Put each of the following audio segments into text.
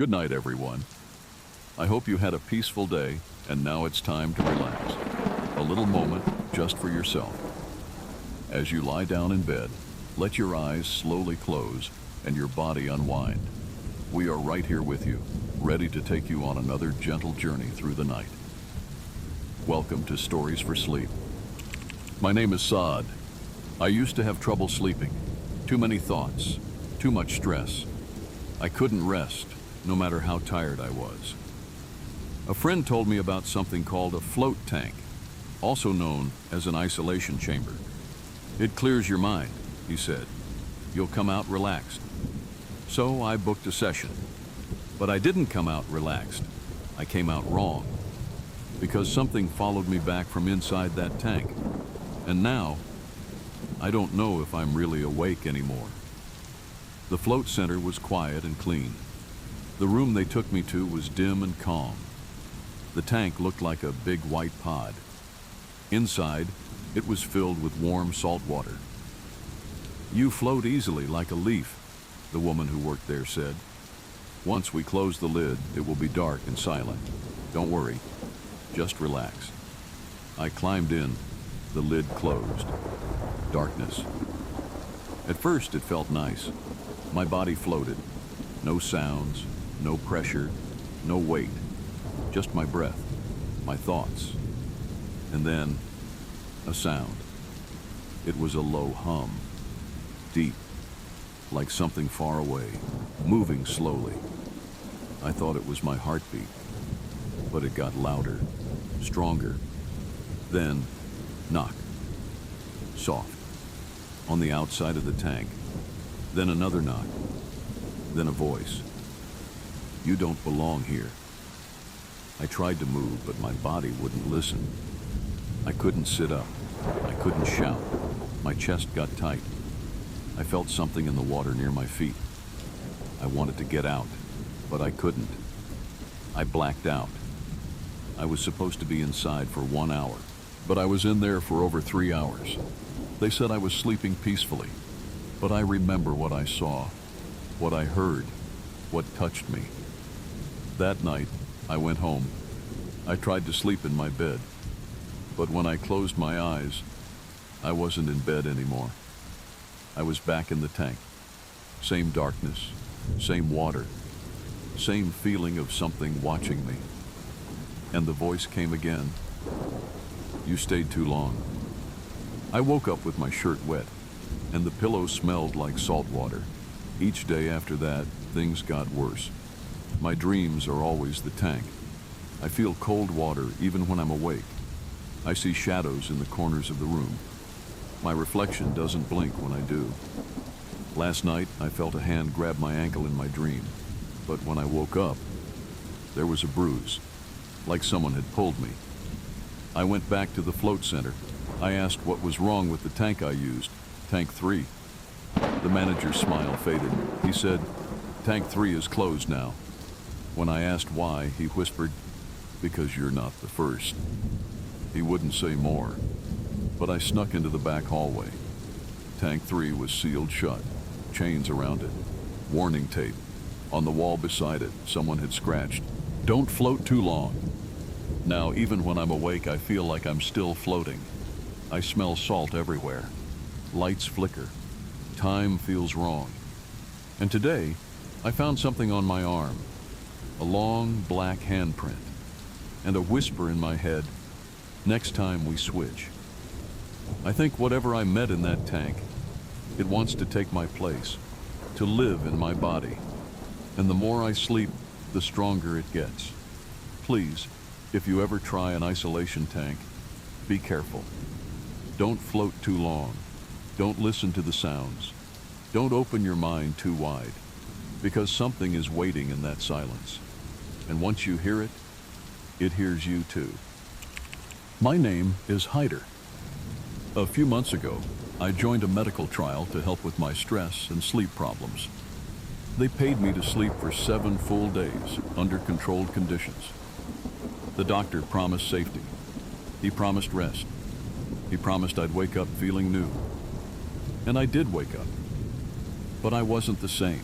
Good night, everyone. I hope you had a peaceful day, and now it's time to relax. A little moment just for yourself. As you lie down in bed, let your eyes slowly close and your body unwind. We are right here with you, ready to take you on another gentle journey through the night. Welcome to Stories for Sleep. My name is Saad. I used to have trouble sleeping. Too many thoughts, too much stress. I couldn't rest, no matter how tired I was. A friend told me about something called a float tank, also known as an isolation chamber. It clears your mind, he said. You'll come out relaxed. So I booked a session. But I didn't come out relaxed. I came out wrong. Because something followed me back from inside that tank. And now, I don't know if I'm really awake anymore. The float center was quiet and clean. The room they took me to was dim and calm. The tank looked like a big white pod. Inside, it was filled with warm salt water. You float easily like a leaf, the woman who worked there said. Once we close the lid, it will be dark and silent. Don't worry, just relax. I climbed in, the lid closed. Darkness. At first, it felt nice. My body floated. No sounds, no pressure, no weight. Just my breath, my thoughts. And then, a sound. It was a low hum. Deep, like something far away, moving slowly. I thought it was my heartbeat, but it got louder, stronger. Then, knock. Soft. On the outside of the tank. Then another knock. Then a voice. You don't belong here. I tried to move, but my body wouldn't listen. I couldn't sit up. I couldn't shout. My chest got tight. I felt something in the water near my feet. I wanted to get out, but I couldn't. I blacked out. I was supposed to be inside for 1 hour, but I was in there for over 3 hours. They said I was sleeping peacefully, but I remember what I saw, what I heard, what touched me. That night, I went home. I tried to sleep in my bed, but when I closed my eyes, I wasn't in bed anymore. I was back in the tank. Same darkness, same water, same feeling of something watching me. And the voice came again. You stayed too long. I woke up with my shirt wet, and the pillow smelled like salt water. Each day after that, things got worse. My dreams are always the tank. I feel cold water even when I'm awake. I see shadows in the corners of the room. My reflection doesn't blink when I do. Last night, I felt a hand grab my ankle in my dream, but when I woke up, there was a bruise, like someone had pulled me. I went back to the float center. I asked what was wrong with the tank I used, Tank 3. The manager's smile faded. He said, Tank 3 is closed now. When I asked why, he whispered, because you're not the first. He wouldn't say more, but I snuck into the back hallway. Tank 3 was sealed shut, chains around it, warning tape. On the wall beside it, someone had scratched, "Don't float too long." Now, even when I'm awake, I feel like I'm still floating. I smell salt everywhere. Lights flicker. Time feels wrong. And today, I found something on my arm. A long, black handprint. And a whisper in my head, next time we switch. I think whatever I met in that tank, it wants to take my place, to live in my body. And the more I sleep, the stronger it gets. Please, if you ever try an isolation tank, be careful. Don't float too long. Don't listen to the sounds. Don't open your mind too wide, because something is waiting in that silence. And once you hear it, it hears you too. My name is Hyder. A few months ago, I joined a medical trial to help with my stress and sleep problems. They paid me to sleep for 7 full days under controlled conditions. The doctor promised safety. He promised rest. He promised I'd wake up feeling new. And I did wake up. But I wasn't the same.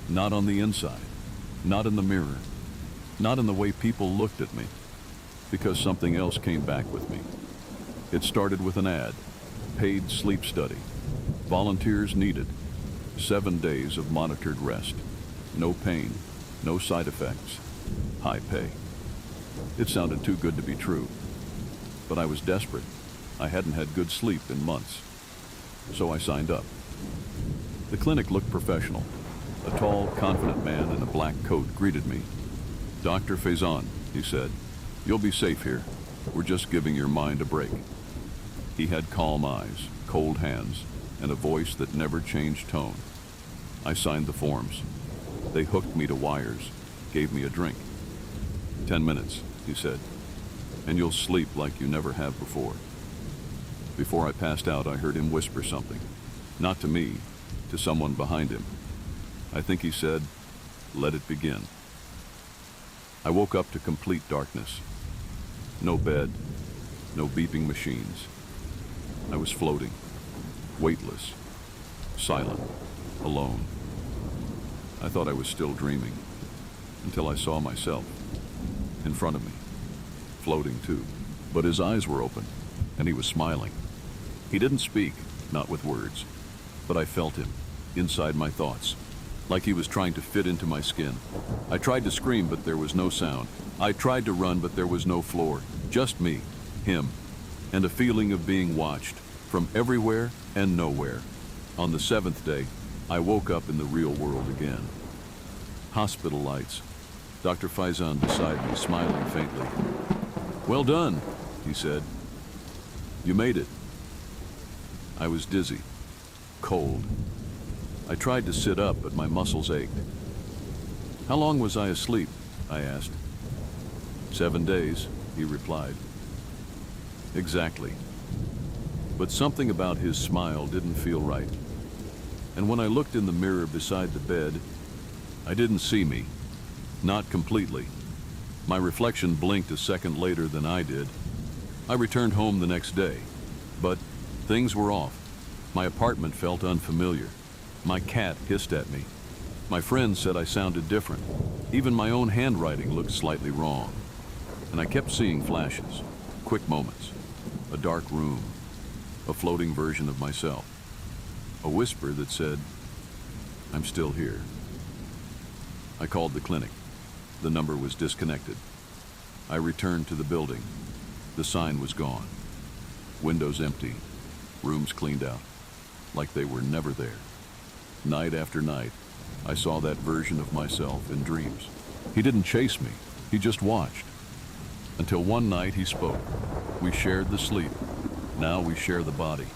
Not on the inside. Not in the mirror, not in the way people looked at me, because something else came back with me. It started with an ad, paid sleep study, volunteers needed, 7 days of monitored rest, no pain, no side effects, high pay. It sounded too good to be true, but I was desperate. I hadn't had good sleep in months, so I signed up. The clinic looked professional. A tall, confident man in a black coat greeted me. "Dr. Faison," he said, "you'll be safe here. We're just giving your mind a break." He had calm eyes, cold hands, and a voice that never changed tone. I signed the forms. They hooked me to wires, gave me a drink. 10 minutes, he said, and you'll sleep like you never have before. Before I passed out, I heard him whisper something. Not to me, to someone behind him. I think he said, "Let it begin." I woke up to complete darkness. No bed, no beeping machines. I was floating, weightless, silent, alone. I thought I was still dreaming, until I saw myself, in front of me, floating too. But his eyes were open, and he was smiling. He didn't speak, not with words, but I felt him, inside my thoughts, like he was trying to fit into my skin. I tried to scream, but there was no sound. I tried to run, but there was no floor. Just me, him, and a feeling of being watched, from everywhere and nowhere. On the 7th day, I woke up in the real world again. Hospital lights. Dr. Faison beside me, smiling faintly. "Well done," he said. "You made it." I was dizzy, cold. I tried to sit up, but my muscles ached. "How long was I asleep?" I asked. 7 days, he replied. Exactly. But something about his smile didn't feel right. And when I looked in the mirror beside the bed, I didn't see me. Not completely. My reflection blinked a second later than I did. I returned home the next day, but things were off. My apartment felt unfamiliar. My cat hissed at me. My friends said I sounded different. Even my own handwriting looked slightly wrong. And I kept seeing flashes, quick moments, a dark room, a floating version of myself, a whisper that said, "I'm still here." I called the clinic. The number was disconnected. I returned to the building. The sign was gone. Windows empty, rooms cleaned out, like they were never there. Night after night, I saw that version of myself in dreams. He didn't chase me, he just watched. Until one night he spoke. We shared the sleep. Now we share the body.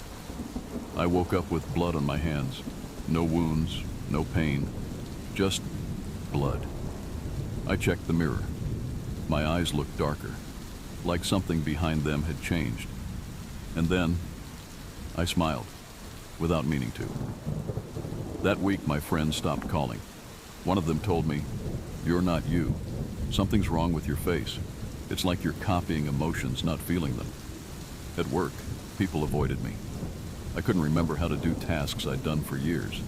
I woke up with blood on my hands. No wounds, no pain, just blood. I checked the mirror. My eyes looked darker, like something behind them had changed. And then, I smiled, without meaning to. That week, my friends stopped calling. One of them told me, "You're not you. Something's wrong with your face. It's like you're copying emotions, not feeling them." At work, people avoided me. I couldn't remember how to do tasks I'd done for years.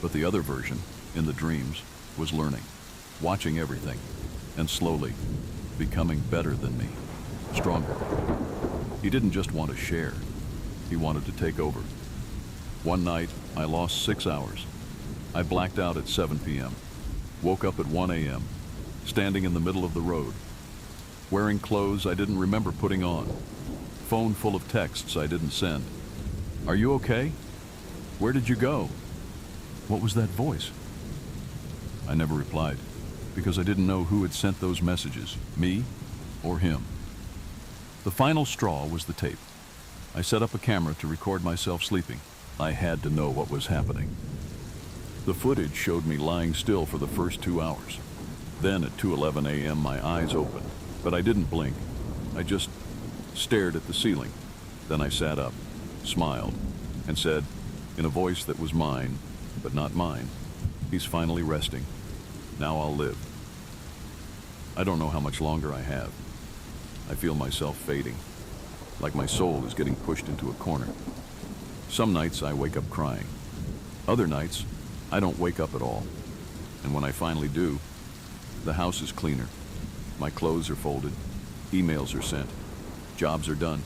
But the other version, in the dreams, was learning, watching everything, and slowly becoming better than me, stronger. He didn't just want to share. He wanted to take over. One night, I lost 6 hours. I blacked out at 7 p.m., woke up at 1 a.m., standing in the middle of the road, wearing clothes I didn't remember putting on, phone full of texts I didn't send. "Are you okay? Where did you go? What was that voice?" I never replied, because I didn't know who had sent those messages, me or him. The final straw was the tape. I set up a camera to record myself sleeping. I had to know what was happening. The footage showed me lying still for the first 2 hours. Then at 2:11 a.m. my eyes opened, but I didn't blink. I just stared at the ceiling. Then I sat up, smiled, and said, in a voice that was mine, but not mine, "He's finally resting. Now I'll live." I don't know how much longer I have. I feel myself fading, like my soul is getting pushed into a corner. Some nights I wake up crying. Other nights, I don't wake up at all. And when I finally do, The house is cleaner. My clothes are folded. Emails are sent. Jobs are done.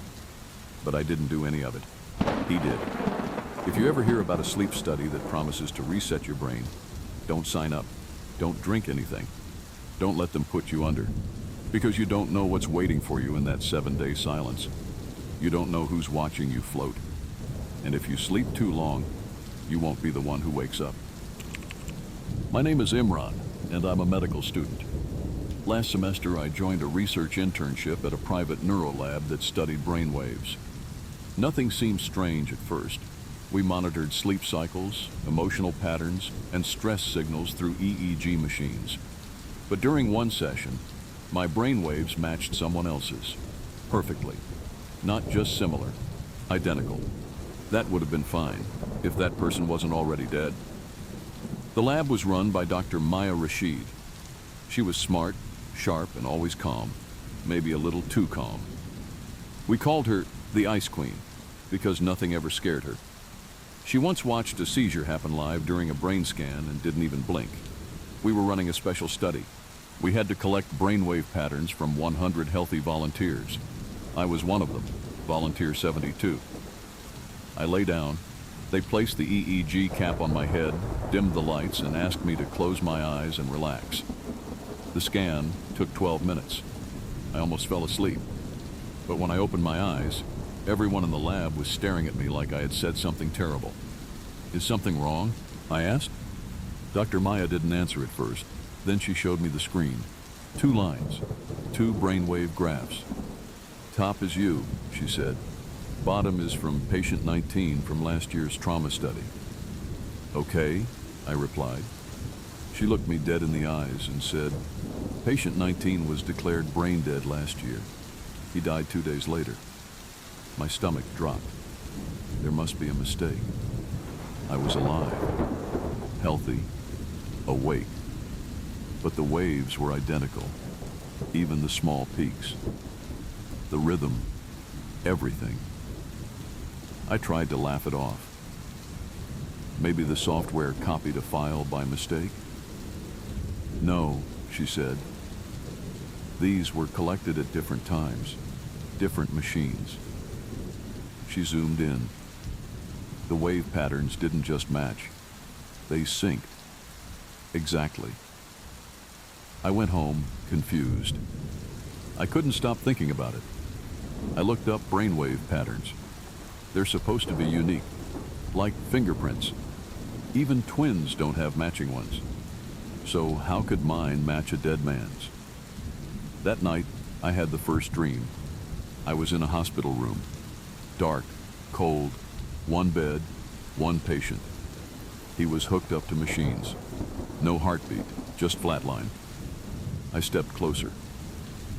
But I didn't do any of it. He did. If you ever hear about a sleep study that promises to reset your brain, don't sign up. Don't drink anything. Don't let them put you under. Because you don't know what's waiting for you in that 7-day silence. You don't know who's watching you float. And if you sleep too long, you won't be the one who wakes up. My name is Imran, and I'm a medical student. Last semester, I joined a research internship at a private neurolab that studied brainwaves. Nothing seemed strange at first. We monitored sleep cycles, emotional patterns, and stress signals through EEG machines. But during one session, my brainwaves matched someone else's. Perfectly. Not just similar. Identical. That would have been fine, if that person wasn't already dead. The lab was run by Dr. Maya Rashid. She was smart, sharp, and always calm. Maybe a little too calm. We called her the Ice Queen, because nothing ever scared her. She once watched a seizure happen live during a brain scan and didn't even blink. We were running a special study. We had to collect brainwave patterns from 100 healthy volunteers. I was one of them, volunteer 72. I lay down. They placed the EEG cap on my head, dimmed the lights, and asked me to close my eyes and relax. The scan took 12 minutes. I almost fell asleep. But when I opened my eyes, everyone in the lab was staring at me like I had said something terrible. Is something wrong? I asked. Dr. Maya didn't answer at first. Then she showed me the screen. 2 lines, 2 brainwave graphs. Top is you, she said. Bottom is from patient 19 from last year's trauma study. Okay, I replied. She looked me dead in the eyes and said, patient 19 was declared brain dead last year. He died 2 days later. My stomach dropped. There must be a mistake. I was alive, healthy, awake. But the waves were identical, even the small peaks. The rhythm, everything. I tried to laugh it off. Maybe the software copied a file by mistake? No, she said. These were collected at different times, different machines. She zoomed in. The wave patterns didn't just match, they synced. Exactly. I went home, confused. I couldn't stop thinking about it. I looked up brainwave patterns. They're supposed to be unique, like fingerprints. Even twins don't have matching ones. So how could mine match a dead man's? That night, I had the first dream. I was in a hospital room. Dark, cold, 1 bed, 1 patient. He was hooked up to machines. No heartbeat, just flatline. I stepped closer.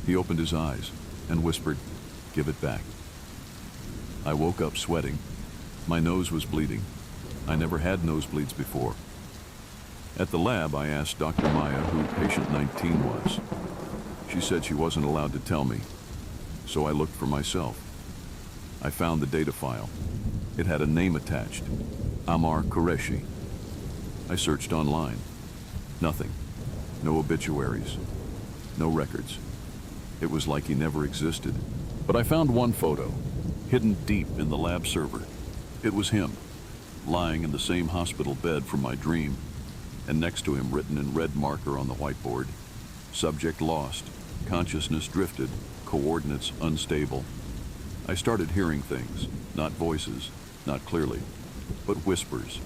He opened his eyes and whispered, "Give it back." I woke up sweating. My nose was bleeding. I never had nosebleeds before. At the lab, I asked Dr. Maya who patient 19 was. She said she wasn't allowed to tell me, so I looked for myself. I found the data file. It had a name attached, Ammar Qureshi. I searched online. Nothing. No obituaries. No records. It was like he never existed. But I found one photo, hidden deep in the lab server. It was him, lying in the same hospital bed from my dream, and next to him written in red marker on the whiteboard, subject lost, consciousness drifted, coordinates unstable. I started hearing things, not voices, not clearly, but whispers,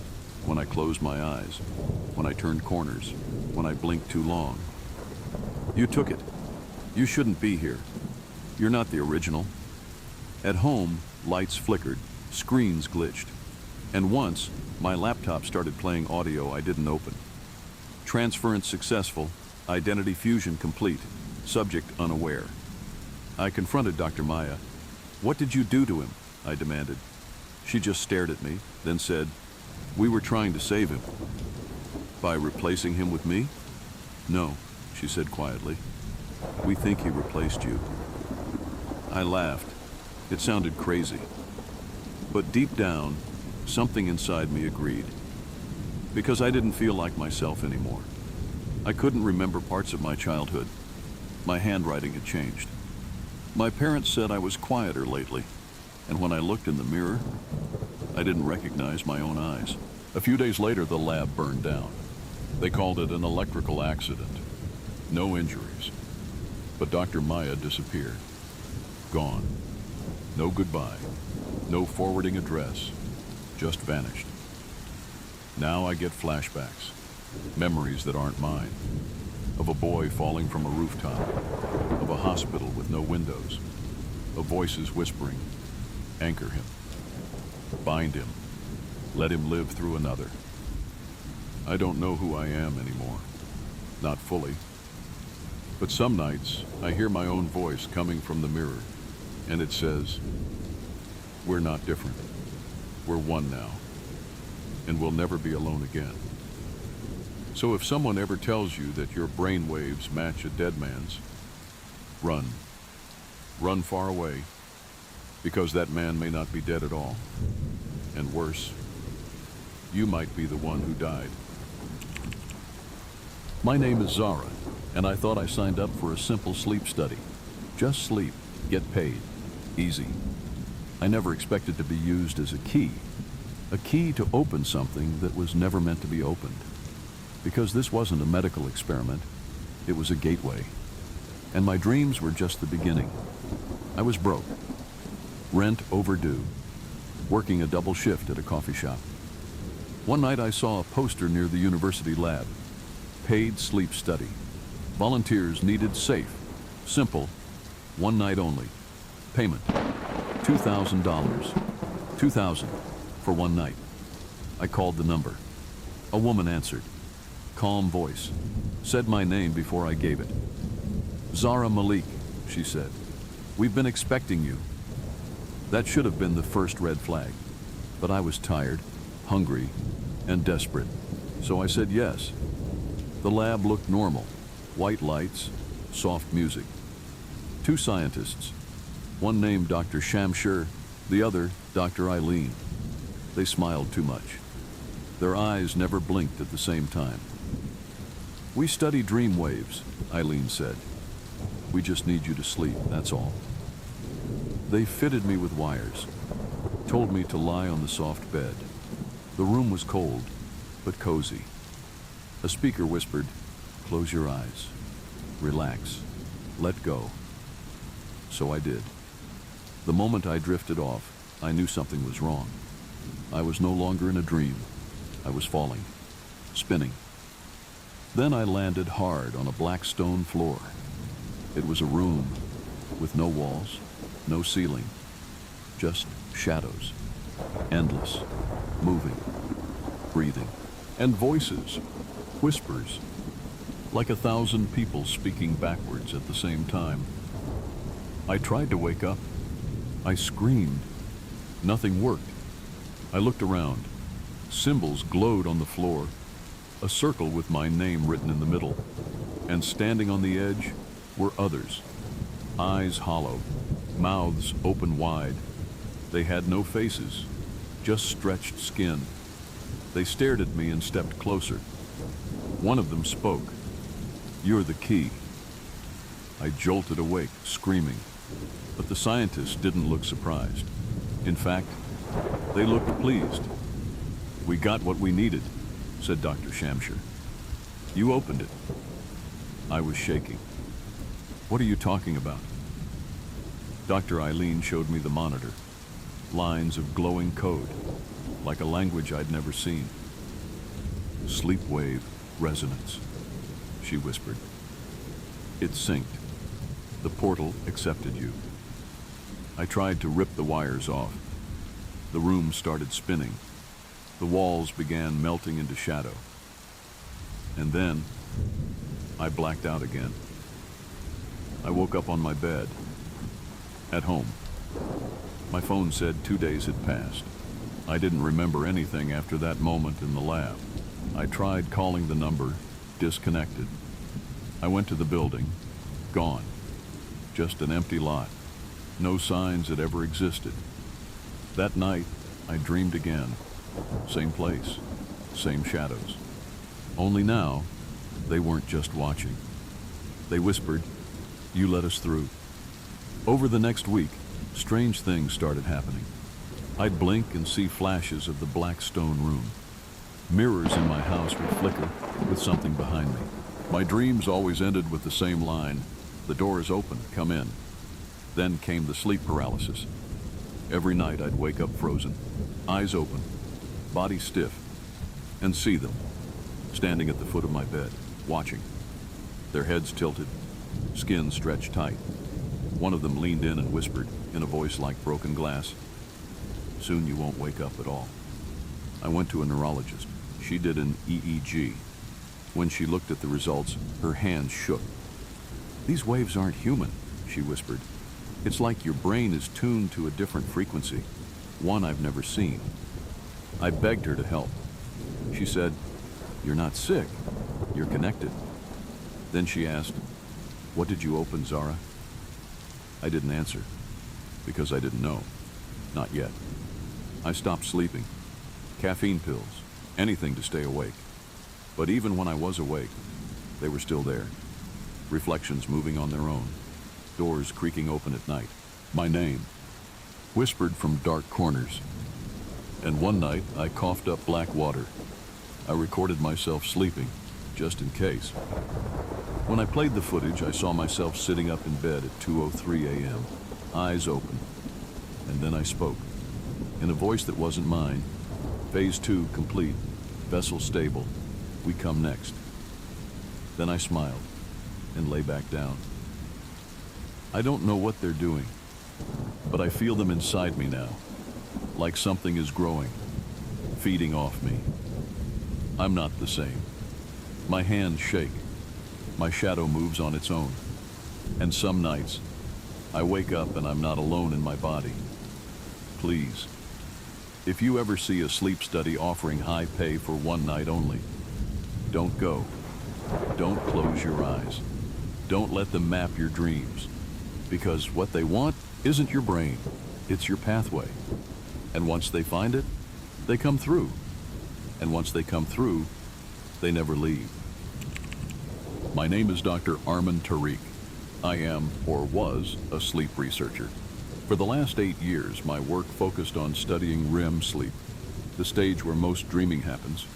when I closed my eyes, when I turned corners, when I blinked too long. You took it. You shouldn't be here. You're not the original. At home, lights flickered, screens glitched, and once, my laptop started playing audio I didn't open. Transference successful, identity fusion complete, subject unaware. I confronted Dr. Maya. "What did you do to him?" I demanded. She just stared at me, then said, "We were trying to save him." "By replacing him with me?" "No," she said quietly. "We think he replaced you." I laughed. It sounded crazy. But deep down, something inside me agreed. Because I didn't feel like myself anymore. I couldn't remember parts of my childhood. My handwriting had changed. My parents said I was quieter lately, and when I looked in the mirror, I didn't recognize my own eyes. A few days later, the lab burned down. They called it an electrical accident. No injuries. But Dr. Maya disappeared. Gone. No goodbye. No forwarding address. Just vanished. Now I get flashbacks. Memories that aren't mine. Of a boy falling from a rooftop. Of a hospital with no windows. Of voices whispering, "Anchor him. Bind him. Let him live through another." I don't know who I am anymore. Not fully. But some nights, I hear my own voice coming from the mirror, and it says, "We're not different. We're one now, and we'll never be alone again." So if someone ever tells you that your brain waves match a dead man's, run. Run far away, because that man may not be dead at all. And worse, you might be the one who died. My name is Zara, and I thought I signed up for a simple sleep study. Just sleep, get paid, easy. I never expected to be used as a key to open something that was never meant to be opened. Because this wasn't a medical experiment, it was a gateway. And my dreams were just the beginning. I was broke, rent overdue, working a double shift at a coffee shop. One night I saw a poster near the university lab. Paid sleep study. Volunteers needed, safe, simple, one night only. Payment, $2,000. $2,000 for one night. I called the number. A woman answered. Calm voice. Said my name before I gave it. "Zara Malik," she said. "We've been expecting you." That should have been the first red flag. But I was tired, hungry, and desperate. So I said yes. The lab looked normal. White lights, soft music. Two scientists. One named Dr. Shamshir, the other Dr. Eileen. They smiled too much. Their eyes never blinked at the same time. "We study dream waves," Eileen said. "We just need you to sleep, that's all." They fitted me with wires, told me to lie on the soft bed. The room was cold, but cozy. A speaker whispered, "Close your eyes, relax, let go." So I did. The moment I drifted off, I knew something was wrong. I was no longer in a dream. I was falling, spinning. Then I landed hard on a black stone floor. It was a room with no walls, no ceiling, just shadows, endless, moving, breathing, and voices, whispers, like 1,000 people speaking backwards at the same time. I tried to wake up. I screamed. Nothing worked. I looked around. Symbols glowed on the floor, a circle with my name written in the middle, and standing on the edge were others, eyes hollow, mouths open wide. They had no faces, just stretched skin. They stared at me and stepped closer. One of them spoke. "You're the key." I jolted awake, screaming, but the scientists didn't look surprised. In fact, they looked pleased. "We got what we needed," said Dr. Shamshir. "You opened it." I was shaking. "What are you talking about?" Dr. Eileen showed me the monitor. Lines of glowing code, like a language I'd never seen. "Sleep wave resonance," she whispered. "It synced. The portal accepted you." I tried to rip the wires off. The room started spinning. The walls began melting into shadow. And then, I blacked out again. I woke up on my bed, at home. My phone said 2 days had passed. I didn't remember anything after that moment in the lab. I tried calling the number, disconnected. I went to the building, gone. Just an empty lot. No signs it ever existed. That night, I dreamed again. Same place, same shadows. Only now, They weren't just watching. They whispered, "You let us through." Over the next week, strange things started happening. I'd blink and see flashes of the black stone room. Mirrors in my house would flicker with something behind me. My dreams always ended with the same line, "The door is open, come in." Then came the sleep paralysis. Every night I'd wake up frozen, eyes open, body stiff, and see them, standing at the foot of my bed, watching. Their heads tilted, skin stretched tight. One of them leaned in and whispered, in a voice like broken glass, "Soon you won't wake up at all." I went to a neurologist. She did an EEG. When she looked at the results, her hands shook. "These waves aren't human," she whispered. "It's like your brain is tuned to a different frequency, one I've never seen." I begged her to help. She said, "You're not sick, you're connected." Then she asked, "What did you open, Zara?" I didn't answer, because I didn't know. Not yet. I stopped sleeping. Caffeine pills, anything to stay awake. But even when I was awake, they were still there. Reflections moving on their own. Doors creaking open at night. My name, whispered from dark corners. And one night, I coughed up black water. I recorded myself sleeping, just in case. When I played the footage, I saw myself sitting up in bed at 2:03 a.m., eyes open. And then I spoke, in a voice that wasn't mine. "Phase 2 complete, vessel stable, we come next." Then I smiled and lay back down. I don't know what they're doing, but I feel them inside me now, like something is growing, feeding off me. I'm not the same. My hands shake. My shadow moves on its own. And some nights, I wake up and I'm not alone in my body. Please, if you ever see a sleep study offering high pay for one night only, don't go. Don't close your eyes. Don't let them map your dreams. Because what they want isn't your brain, it's your pathway. And once they find it, they come through. And once they come through, they never leave. My name is Dr. Arman Tariq. I am, or was, a sleep researcher. For the last 8 years, my work focused on studying REM sleep, the stage where most dreaming happens.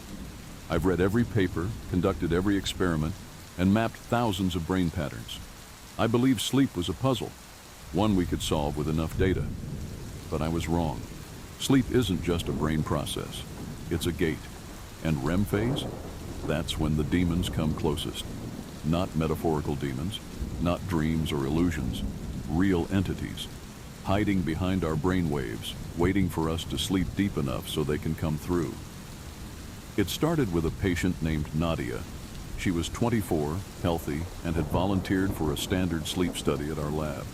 I've read every paper, conducted every experiment, and mapped thousands of brain patterns. I believed sleep was a puzzle, one we could solve with enough data. But I was wrong. Sleep isn't just a brain process. It's a gate. And REM phase? That's when the demons come closest. Not metaphorical demons, not dreams or illusions, real entities, hiding behind our brain waves, waiting for us to sleep deep enough so they can come through. It started with a patient named Nadia. She was 24, healthy, and had volunteered for a standard sleep study at our lab.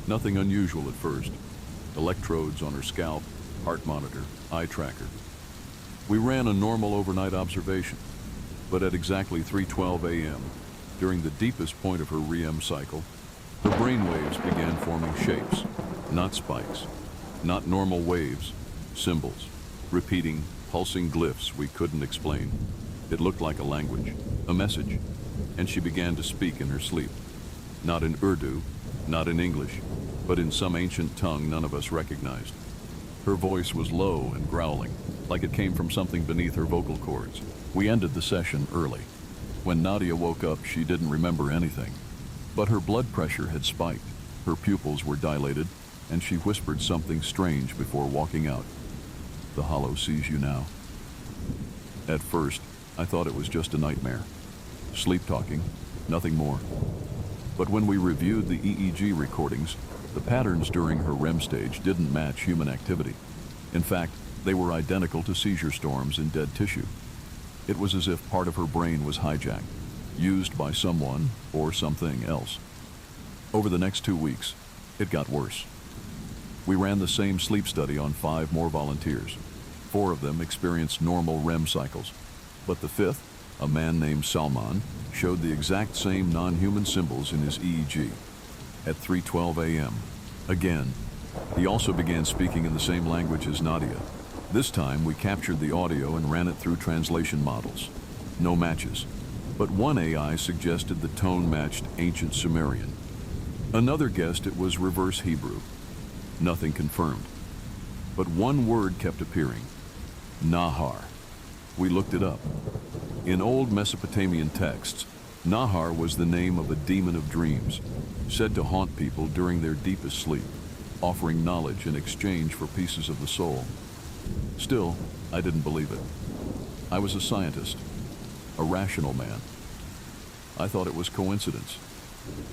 Nothing unusual at first. Electrodes on her scalp, heart monitor, eye tracker. We ran a normal overnight observation, but at exactly 3:12 a.m., during the deepest point of her REM cycle, her brainwaves began forming shapes, not spikes, not normal waves, symbols, repeating, pulsing glyphs we couldn't explain. It looked like a language, a message, and she began to speak in her sleep. Not in Urdu, not in English, but in some ancient tongue none of us recognized. Her voice was low and growling, like it came from something beneath her vocal cords. We ended the session early. When Nadia woke up, she didn't remember anything. But her blood pressure had spiked, her pupils were dilated, and she whispered something strange before walking out. "The hollow sees you now." At first, I thought it was just a nightmare. Sleep talking, nothing more. But when we reviewed the EEG recordings, the patterns during her REM stage didn't match human activity. In fact, they were identical to seizure storms in dead tissue. It was as if part of her brain was hijacked, used by someone or something else. Over the next 2 weeks, it got worse. We ran the same sleep study on 5 more volunteers. 4 of them experienced normal REM cycles, but the 5th, a man named Salman, showed the exact same non-human symbols in his EEG. At 3:12 a.m., again, he also began speaking in the same language as Nadia. This time, we captured the audio and ran it through translation models. No matches. but one AI suggested the tone matched ancient Sumerian. Another guessed it was reverse Hebrew. Nothing confirmed. But one word kept appearing: Nahar. We looked it up. In old Mesopotamian texts, Nahar was the name of a demon of dreams, said to haunt people during their deepest sleep, offering knowledge in exchange for pieces of the soul. Still, I didn't believe it. I was a scientist, a rational man. I thought it was coincidence,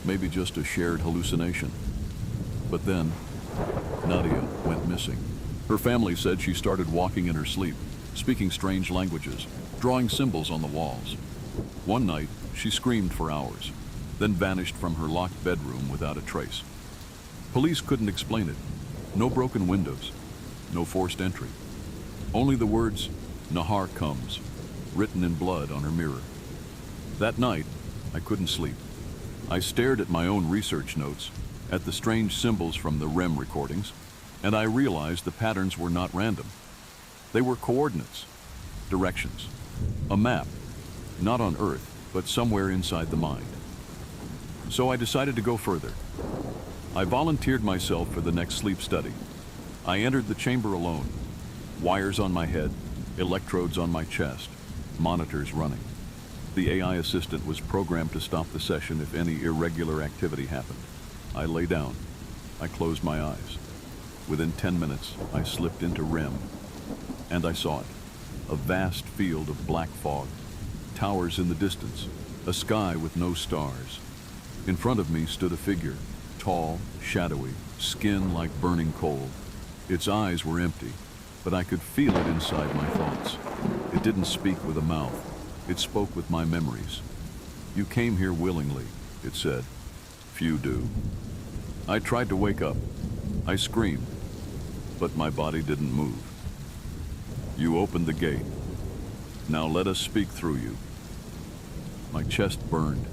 maybe just a shared hallucination. But then, Nadia went missing. Her family said she started walking in her sleep, speaking strange languages, drawing symbols on the walls. One night, she screamed for hours, then vanished from her locked bedroom without a trace. Police couldn't explain it. No broken windows, no forced entry. Only the words, "Nahar comes," written in blood on her mirror. That night, I couldn't sleep. I stared at my own research notes, at the strange symbols from the REM recordings, and I realized the patterns were not random. They were coordinates, directions, a map, not on Earth, but somewhere inside the mind. So I decided to go further. I volunteered myself for the next sleep study. I entered the chamber alone, wires on my head, electrodes on my chest, monitors running. The AI assistant was programmed to stop the session if any irregular activity happened. I lay down. I closed my eyes. Within 10 minutes, I slipped into REM, and I saw it. A vast field of black fog, towers in the distance, a sky with no stars. In front of me stood a figure, tall, shadowy, skin like burning coal. Its eyes were empty, but I could feel it inside my thoughts. It didn't speak with a mouth. It spoke with my memories. "You came here willingly," it said. "Few do." I tried to wake up. I screamed, but my body didn't move. "You opened the gate. Now let us speak through you." My chest burned.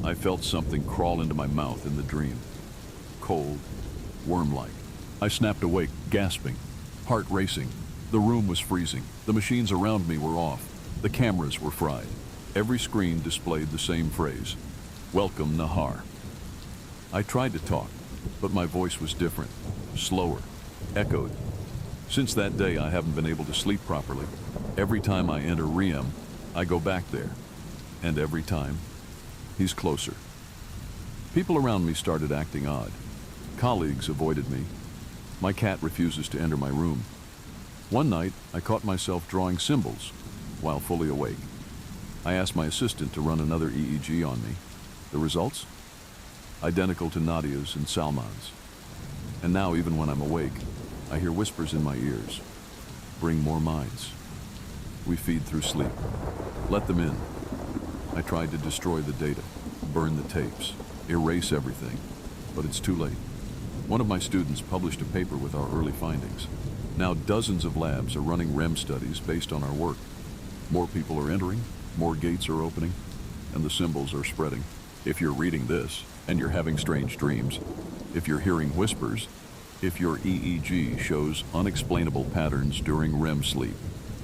I felt something crawl into my mouth in the dream. Cold, worm-like. I snapped awake, gasping, heart racing. The room was freezing. The machines around me were off. The cameras were fried. Every screen displayed the same phrase: "Welcome, Nahar." I tried to talk, but my voice was different, slower, echoed. Since that day, I haven't been able to sleep properly. Every time I enter REM, I go back there. And every time, he's closer. People around me started acting odd. Colleagues avoided me. My cat refuses to enter my room. One night, I caught myself drawing symbols while fully awake. I asked my assistant to run another EEG on me. The results? Identical to Nadia's and Salman's. And now, even when I'm awake, I hear whispers in my ears. Bring more minds. We feed through sleep. Let them in. I tried to destroy the data, burn the tapes, erase everything, but it's too late. One of my students published a paper with our early findings. Now dozens of labs are running REM studies based on our work. More people are entering, more gates are opening, and the symbols are spreading. If you're reading this, and you're having strange dreams, if you're hearing whispers, if your EEG shows unexplainable patterns during REM sleep,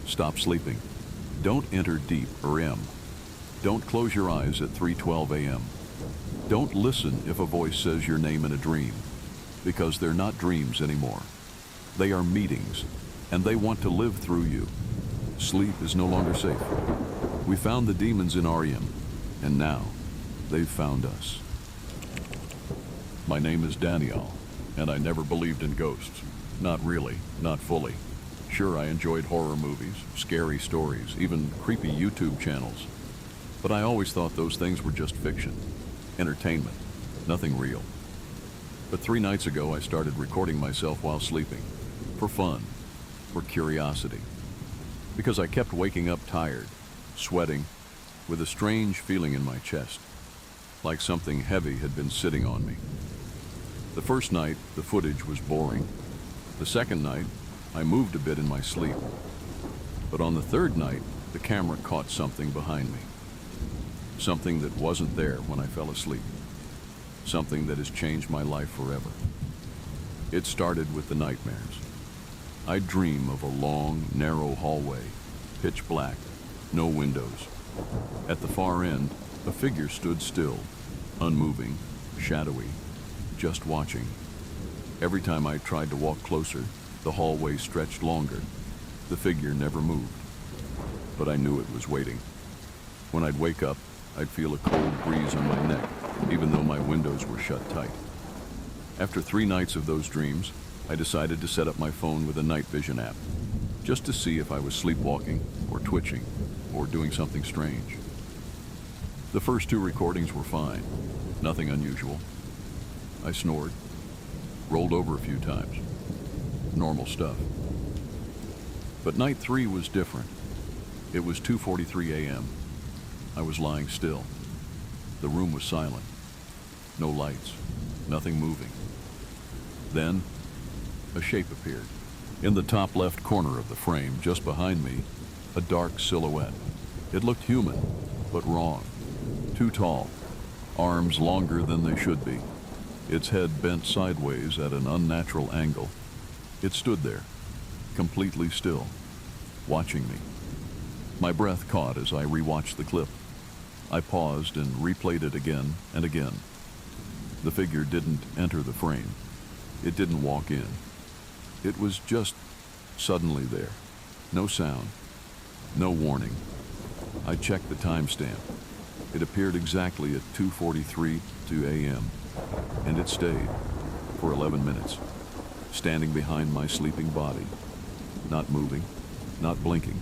stop sleeping. Don't enter deep REM. Don't close your eyes at 3:12 a.m. Don't listen if a voice says your name in a dream, because they're not dreams anymore. They are meetings, and they want to live through you. Sleep is no longer safe. We found the demons in REM, and now they've found us. My name is Daniel, and I never believed in ghosts. Not really, not fully. Sure, I enjoyed horror movies, scary stories, even creepy YouTube channels. But I always thought those things were just fiction, entertainment, nothing real. But 3 nights ago, I started recording myself while sleeping, for fun, for curiosity. Because I kept waking up tired, sweating, with a strange feeling in my chest, like something heavy had been sitting on me. The first night, the footage was boring. The second night, I moved a bit in my sleep. But on the third night, the camera caught something behind me. Something that wasn't there when I fell asleep. Something that has changed my life forever. It started with the nightmares. I dream of a long, narrow hallway, pitch black, no windows, At the far end, a figure stood still, unmoving, shadowy, just watching. Every time I tried to walk closer, the hallway stretched longer. The figure never moved, but I knew it was waiting. When I'd wake up, I'd feel a cold breeze on my neck, even though my windows were shut tight. After 3 nights of those dreams, I decided to set up my phone with a night vision app, just to see if I was sleepwalking or twitching or doing something strange. The first 2 recordings were fine, nothing unusual. I snored, rolled over a few times, normal stuff. But night 3 was different. It was 2:43 a.m. I was lying still. The room was silent. No lights, nothing moving. Then, a shape appeared. In the top left corner of the frame, just behind me, a dark silhouette. It looked human, but wrong. Too tall, arms longer than they should be. Its head bent sideways at an unnatural angle. It stood there, completely still, watching me. My breath caught as I rewatched the clip. I paused and replayed it again and again. The figure didn't enter the frame. It didn't walk in. It was just suddenly there. No sound, no warning. I checked the timestamp. It appeared exactly at 2:43 a.m. and it stayed for 11 minutes, standing behind my sleeping body, not moving, not blinking.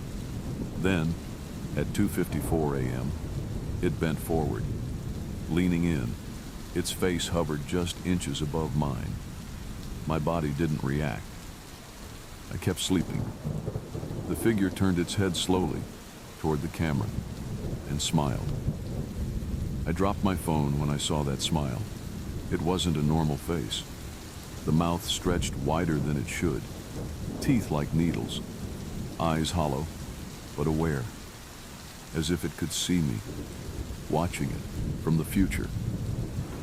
Then, at 2:54 a.m., it bent forward, leaning in. Its face hovered just inches above mine. My body didn't react. I kept sleeping. The figure turned its head slowly toward the camera and smiled. I dropped my phone when I saw that smile. It wasn't a normal face. The mouth stretched wider than it should, teeth like needles, eyes hollow, but aware, as if it could see me, watching it from the future.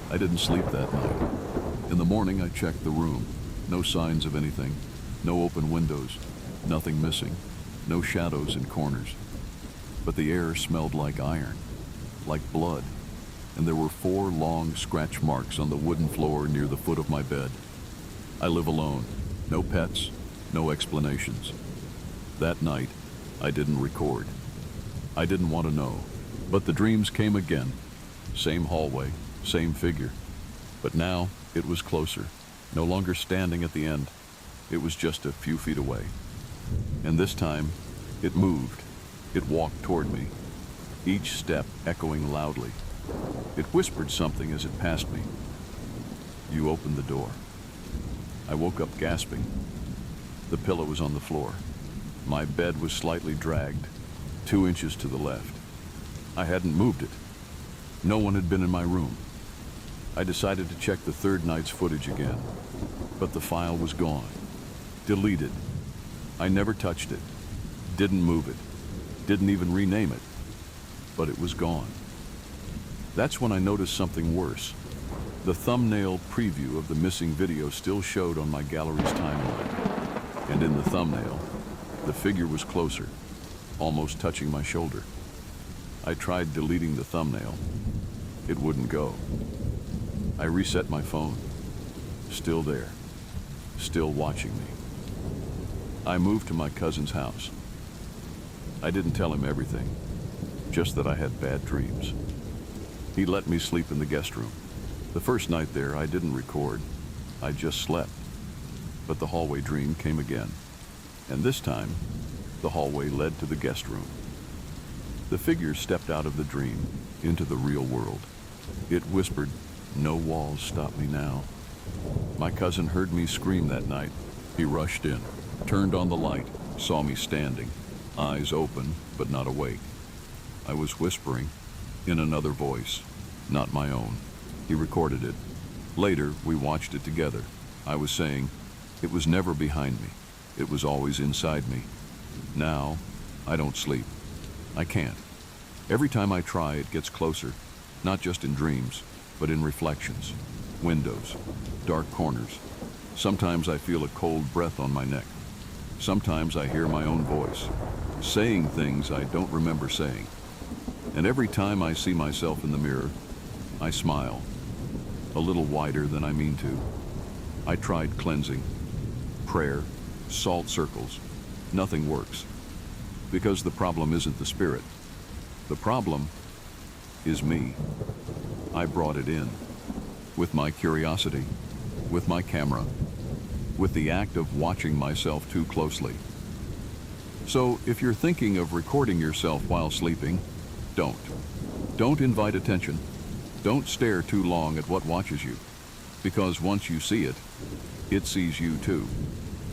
I didn't sleep that night. In the morning, I checked the room. No signs of anything, no open windows, nothing missing, no shadows in corners. But the air smelled like iron, like blood, and there were 4 long scratch marks on the wooden floor near the foot of my bed. I live alone, no pets, no explanations. That night, I didn't record. I didn't want to know. But the dreams came again. Same hallway, same figure. But now, it was closer, no longer standing at the end. It was just a few feet away. And this time, it moved. It walked toward me, each step echoing loudly. It whispered something as it passed me. You opened the door. I woke up gasping. The pillow was on the floor. My bed was slightly dragged, 2 inches to the left. I hadn't moved it. No one had been in my room. I decided to check the 3rd night's footage again, but the file was gone, deleted. I never touched it, didn't move it, didn't even rename it, but it was gone. That's when I noticed something worse. The thumbnail preview of the missing video still showed on my gallery's timeline, and in the thumbnail, the figure was closer, almost touching my shoulder. I tried deleting the thumbnail. It wouldn't go. I reset my phone. Still there. Still watching me. I moved to my cousin's house. I didn't tell him everything, just that I had bad dreams. He let me sleep in the guest room. The first night there, I didn't record. I just slept. But the hallway dream came again. And this time, the hallway led to the guest room. The figure stepped out of the dream into the real world. It whispered, "No walls stop me now." My cousin heard me scream that night. He rushed in, turned on the light, saw me standing, eyes open but not awake. I was whispering in another voice, not my own. He recorded it. Later, we watched it together. I was saying, it was never behind me. It was always inside me. Now, I don't sleep. I can't. Every time I try, it gets closer, not just in dreams, but in reflections, windows, dark corners. Sometimes I feel a cold breath on my neck. Sometimes I hear my own voice, saying things I don't remember saying. And every time I see myself in the mirror, I smile, a little wider than I mean to. I tried cleansing, prayer, salt circles. Nothing works. Because the problem isn't the spirit. The problem is me. I brought it in. With my curiosity, with my camera, with the act of watching myself too closely. So if you're thinking of recording yourself while sleeping, don't. Don't invite attention. Don't stare too long at what watches you. Because once you see it, it sees you too.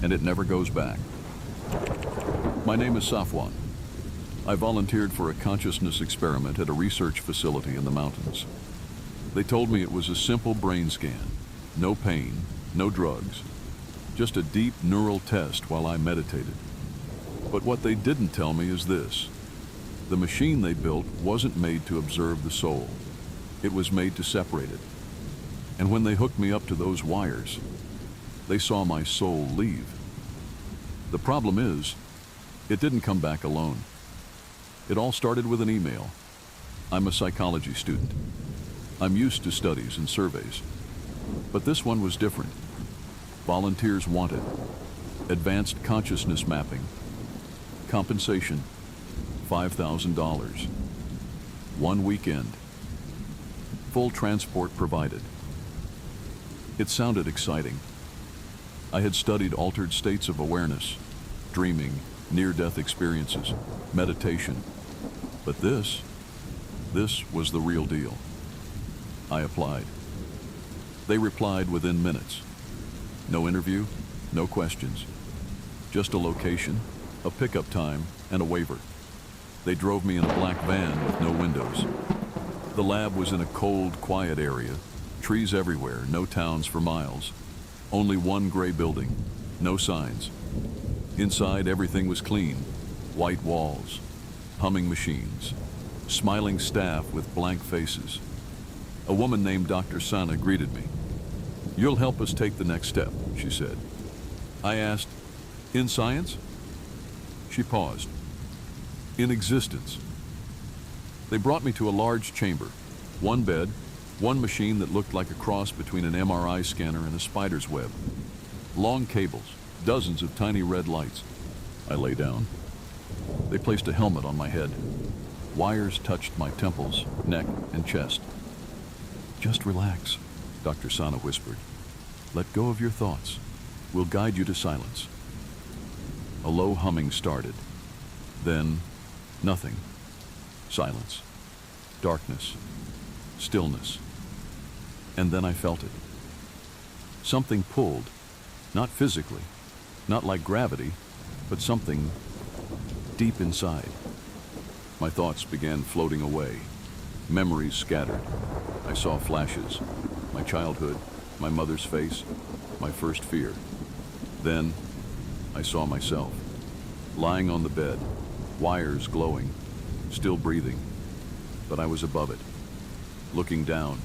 And it never goes back. My name is Safwan. I volunteered for a consciousness experiment at a research facility in the mountains. They told me it was a simple brain scan. No pain, no drugs. Just a deep neural test while I meditated. But what they didn't tell me is this. The machine they built wasn't made to observe the soul. It was made to separate it. And when they hooked me up to those wires, they saw my soul leave. The problem is, it didn't come back alone. It all started with an email. I'm a psychology student. I'm used to studies and surveys. But this one was different. Volunteers wanted. Advanced consciousness mapping. Compensation. $5,000. 1 weekend. Full transport provided. It sounded exciting. I had studied altered states of awareness, dreaming, near-death experiences, meditation. But this was the real deal. I applied. They replied within minutes. No interview, no questions. Just a location, a pickup time, and a waiver. They drove me in a black van with no windows. The lab was in a cold, quiet area. Trees everywhere, no towns for miles. Only one gray building, no signs. Inside, everything was clean. White walls, humming machines, smiling staff with blank faces. A woman named Dr. Sana greeted me. "You'll help us take the next step," she said. I asked, "In science?" She paused. "In existence." They brought me to a large chamber. One bed, one machine that looked like a cross between an MRI scanner and a spider's web. Long cables, dozens of tiny red lights. I lay down. They placed a helmet on my head. Wires touched my temples, neck, and chest. "Just relax," Dr. Sana whispered. "Let go of your thoughts. We'll guide you to silence." A low humming started. Then, nothing. Silence. Darkness. Stillness. And then I felt it. Something pulled, not physically, not like gravity, but something deep inside. My thoughts began floating away. Memories scattered. I saw flashes. My childhood, my mother's face, my first fear. Then, I saw myself, lying on the bed, wires glowing, still breathing. But I was above it, looking down,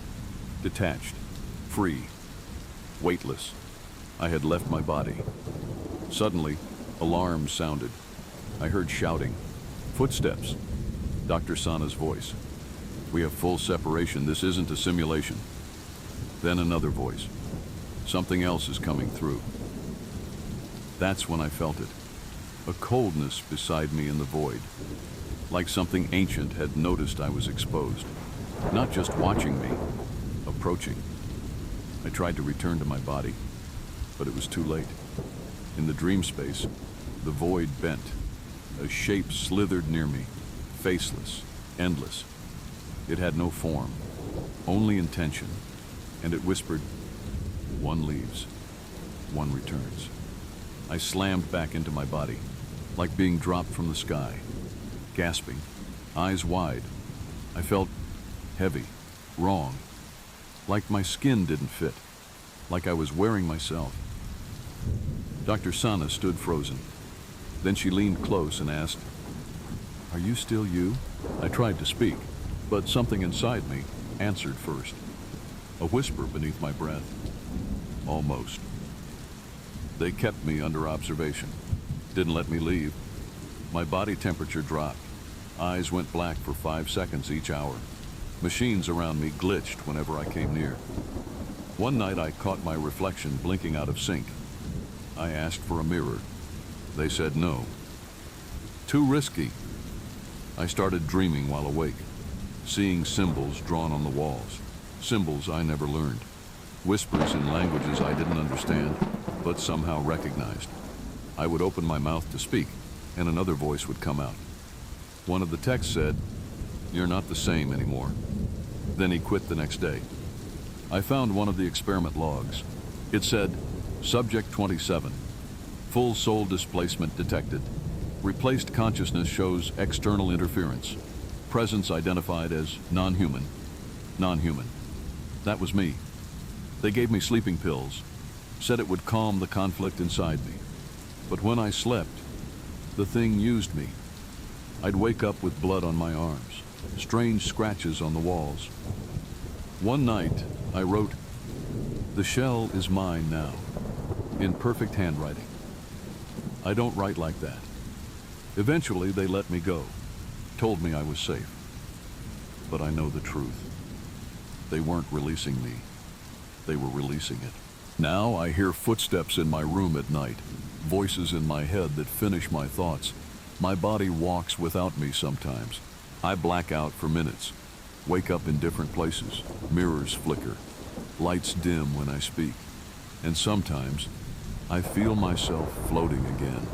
detached, free, weightless. I had left my body. Suddenly, alarms sounded. I heard shouting, footsteps, Dr. Sana's voice. "We have full separation. This isn't a simulation." Then another voice. "Something else is coming through." That's when I felt it. A coldness beside me in the void. Like something ancient had noticed I was exposed. Not just watching me, approaching. I tried to return to my body, but it was too late. In the dream space, the void bent. A shape slithered near me, faceless, endless. It had no form, only intention, and it whispered, "One leaves, one returns." I slammed back into my body, like being dropped from the sky, gasping, eyes wide. I felt heavy, wrong, like my skin didn't fit, like I was wearing myself. Dr. Sana stood frozen. Then she leaned close and asked, "Are you still you?" I tried to speak, but something inside me answered first. A whisper beneath my breath. Almost. They kept me under observation. Didn't let me leave. My body temperature dropped. Eyes went black for 5 seconds each hour. Machines around me glitched whenever I came near. One night I caught my reflection blinking out of sync. I asked for a mirror. They said no. Too risky. I started dreaming while awake, seeing symbols drawn on the walls, symbols I never learned, whispers in languages I didn't understand, but somehow recognized. I would open my mouth to speak, and another voice would come out. One of the texts said, "You're not the same anymore." Then he quit the next day. I found one of the experiment logs. It said, Subject 27, full soul displacement detected. Replaced consciousness shows external interference. Presence identified as non-human. Non-human. That was me. They gave me sleeping pills, said it would calm the conflict inside me. But when I slept, the thing used me. I'd wake up with blood on my arms, strange scratches on the walls. One night, I wrote, "The shell is mine now," in perfect handwriting. I don't write like that. Eventually, they let me go, told me I was safe. But I know the truth. They weren't releasing me. They were releasing it. Now I hear footsteps in my room at night, voices in my head that finish my thoughts. My body walks without me sometimes. I black out for minutes, wake up in different places, mirrors flicker, lights dim when I speak, and sometimes I feel myself floating again,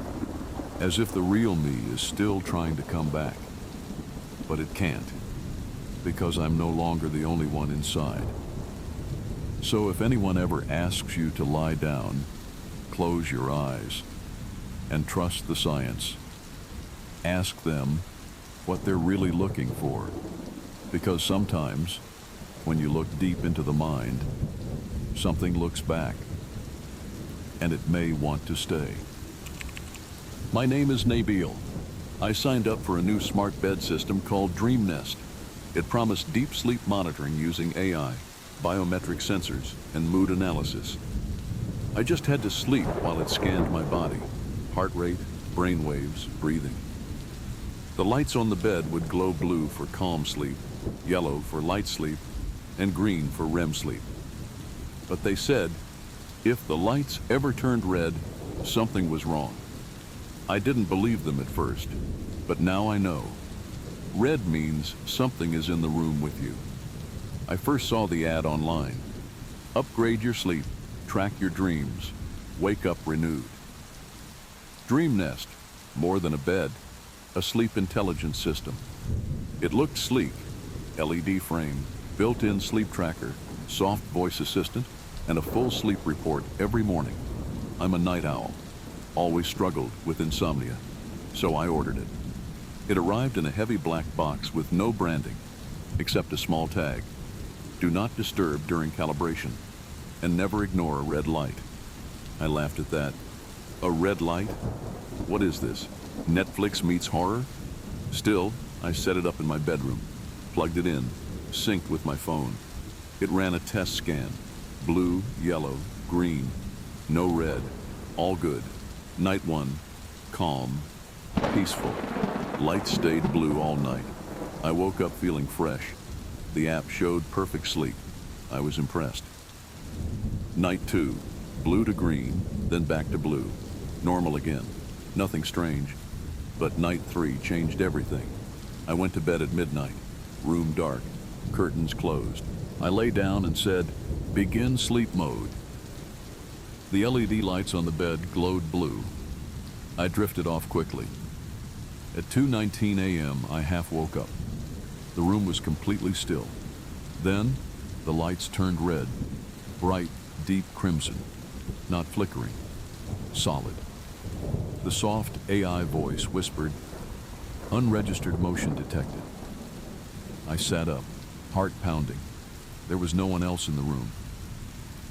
as if the real me is still trying to come back. But it can't, because I'm no longer the only one inside. So if anyone ever asks you to lie down, close your eyes and trust the science. Ask them what they're really looking for, because sometimes when you look deep into the mind, something looks back, and it may want to stay. My name is Nabil. I signed up for a new smart bed system called Dream Nest. It promised deep sleep monitoring using AI, biometric sensors, and mood analysis. I just had to sleep while it scanned my body, heart rate, brain waves, breathing. The lights on the bed would glow blue for calm sleep, yellow for light sleep, and green for REM sleep. But they said, if the lights ever turned red, something was wrong. I didn't believe them at first, but now I know. Red means something is in the room with you. I first saw the ad online. Upgrade your sleep, track your dreams, wake up renewed. Dream Nest, more than a bed, a sleep intelligence system. It looked sleek, LED frame, built-in sleep tracker, soft voice assistant, and a full sleep report every morning. I'm a night owl, always struggled with insomnia, so I ordered it. It arrived in a heavy black box with no branding, except a small tag. Do not disturb during calibration, and never ignore a red light. I laughed at that. A red light? What is this? Netflix meets horror? Still, I set it up in my bedroom, plugged it in, synced with my phone. It ran a test scan. Blue, yellow, green, no red, all good. Night 1, calm, peaceful. Light stayed blue all night. I woke up feeling fresh. The app showed perfect sleep. I was impressed. Night 2, blue to green, then back to blue. Normal again. Nothing strange. But night 3 changed everything. I went to bed at midnight. Room dark. Curtains closed. I lay down and said, "Begin sleep mode." The LED lights on the bed glowed blue. I drifted off quickly. At 2:19 a.m., I half woke up. The room was completely still. Then, the lights turned red, bright, deep crimson, not flickering, solid. The soft AI voice whispered, "Unregistered motion detected." I sat up, heart pounding. There was no one else in the room.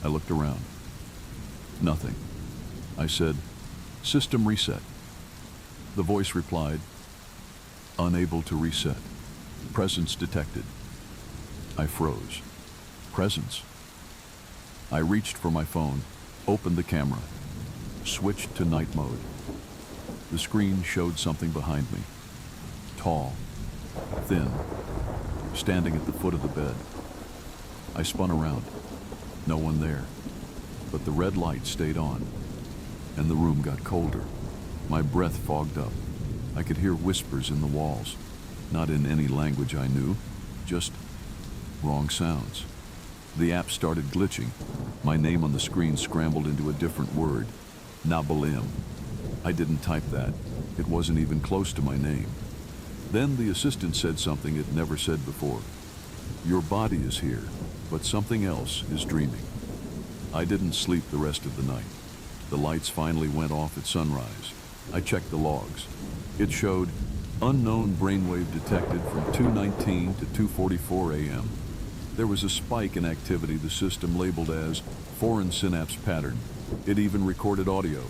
I looked around. Nothing. I said, "System reset." The voice replied, "Unable to reset. Presence detected." I froze. Presence? I reached for my phone, opened the camera, switched to night mode. The screen showed something behind me. Tall, thin, standing at the foot of the bed. I spun around. No one there. But the red light stayed on, and the room got colder. My breath fogged up. I could hear whispers in the walls, not in any language I knew, just wrong sounds. The app started glitching. My name on the screen scrambled into a different word, Nabalim. I didn't type that. It wasn't even close to my name. Then the assistant said something it never said before. Your body is here, but something else is dreaming. I didn't sleep the rest of the night. The lights finally went off at sunrise. I checked the logs. It showed unknown brainwave detected from 2:19 to 2:44 a.m. There was a spike in activity the system labeled as foreign synapse pattern. It even recorded audio.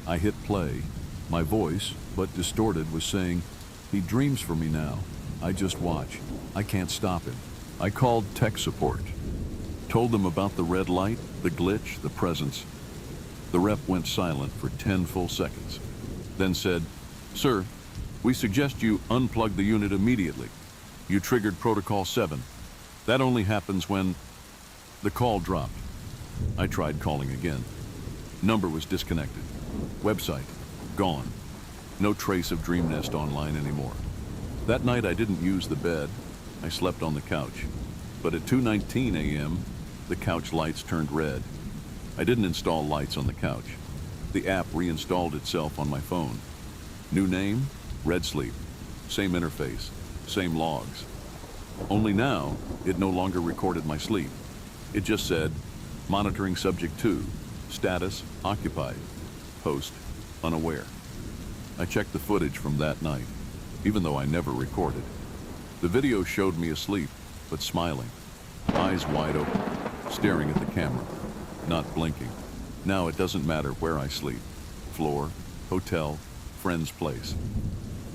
I hit play. My voice, but distorted, was saying, "He dreams for me now. I just watch. I can't stop him." I called tech support. Told them about the red light, the glitch, the presence. The rep went silent for 10 full seconds, then said, "Sir, we suggest you unplug the unit immediately. You triggered Protocol 7. That only happens when..." The call dropped. I tried calling again. Number was disconnected. Website, gone. No trace of Dream Nest online anymore. That night I didn't use the bed. I slept on the couch. But at 2:19 a.m., the couch lights turned red. I didn't install lights on the couch. The app reinstalled itself on my phone. New name, Red Sleep. Same interface, same logs. Only now, it no longer recorded my sleep. It just said, monitoring subject 2, status occupied, host unaware. I checked the footage from that night, even though I never recorded. The video showed me asleep, but smiling, eyes wide open, staring at the camera, not blinking. Now it doesn't matter where I sleep, floor, hotel, friend's place.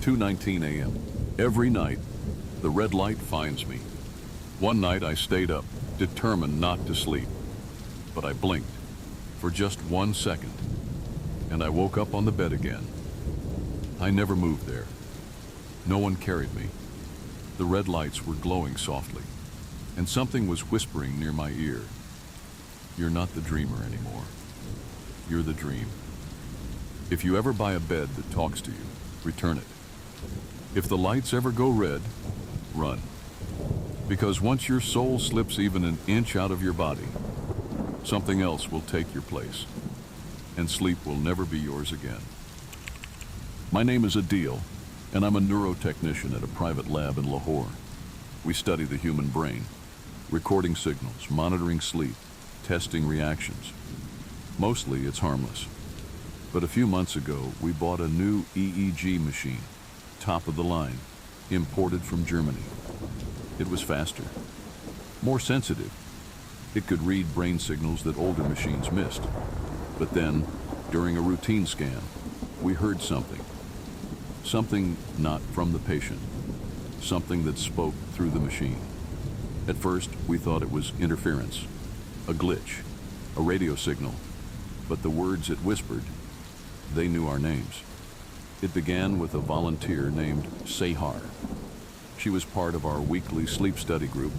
2:19 a.m. Every night, the red light finds me. One night I stayed up, determined not to sleep, but I blinked for just 1 second, and I woke up on the bed again. I never moved there. No one carried me. The red lights were glowing softly, and something was whispering near my ear. You're not the dreamer anymore. You're the dream. If you ever buy a bed that talks to you, return it. If the lights ever go red, run. Because once your soul slips even an inch out of your body, something else will take your place, and sleep will never be yours again. My name is Adil, and I'm a neurotechnician at a private lab in Lahore. We study the human brain, recording signals, monitoring sleep, testing reactions. Mostly it's harmless. But a few months ago, we bought a new EEG machine, top of the line, imported from Germany. It was faster, more sensitive. It could read brain signals that older machines missed. But then, during a routine scan, we heard something. Something not from the patient. Something that spoke through the machine. At first, we thought it was interference, a glitch, a radio signal. But the words it whispered, they knew our names. It began with a volunteer named Sehar. She was part of our weekly sleep study group.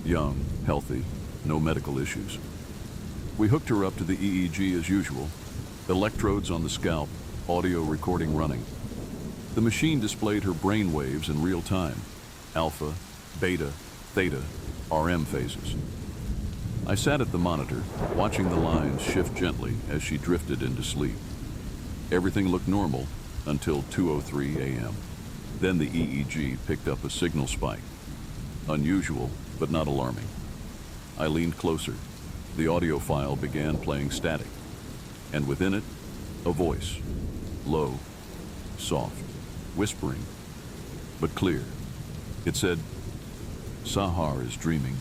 Young, healthy, no medical issues. We hooked her up to the EEG as usual. Electrodes on the scalp, audio recording running. The machine displayed her brain waves in real time. Alpha, beta, theta, RM phases. I sat at the monitor, watching the lines shift gently as she drifted into sleep. Everything looked normal until 2:03 a.m. Then the EEG picked up a signal spike. Unusual, but not alarming. I leaned closer. The audio file began playing static, and within it, a voice. Low, soft, whispering, but clear. It said, "Sahar is dreaming,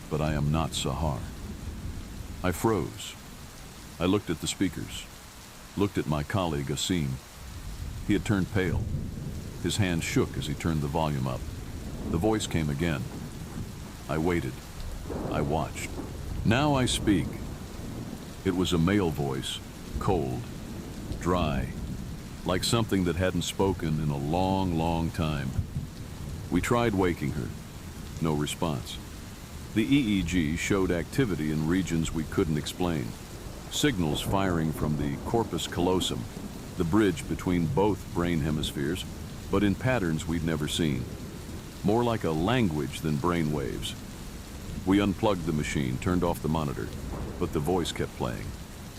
but I am not Sahar." I froze. I looked at the speakers, looked at my colleague Asim. He had turned pale. His hand shook as he turned the volume up. The voice came again. I waited. I watched. Now I speak. It was a male voice, cold, dry, like something that hadn't spoken in a long, long time. We tried waking her. No response. The EEG showed activity in regions we couldn't explain. Signals firing from the corpus callosum, the bridge between both brain hemispheres, but in patterns we'd never seen. More like a language than brain waves. We unplugged the machine, turned off the monitor, but the voice kept playing.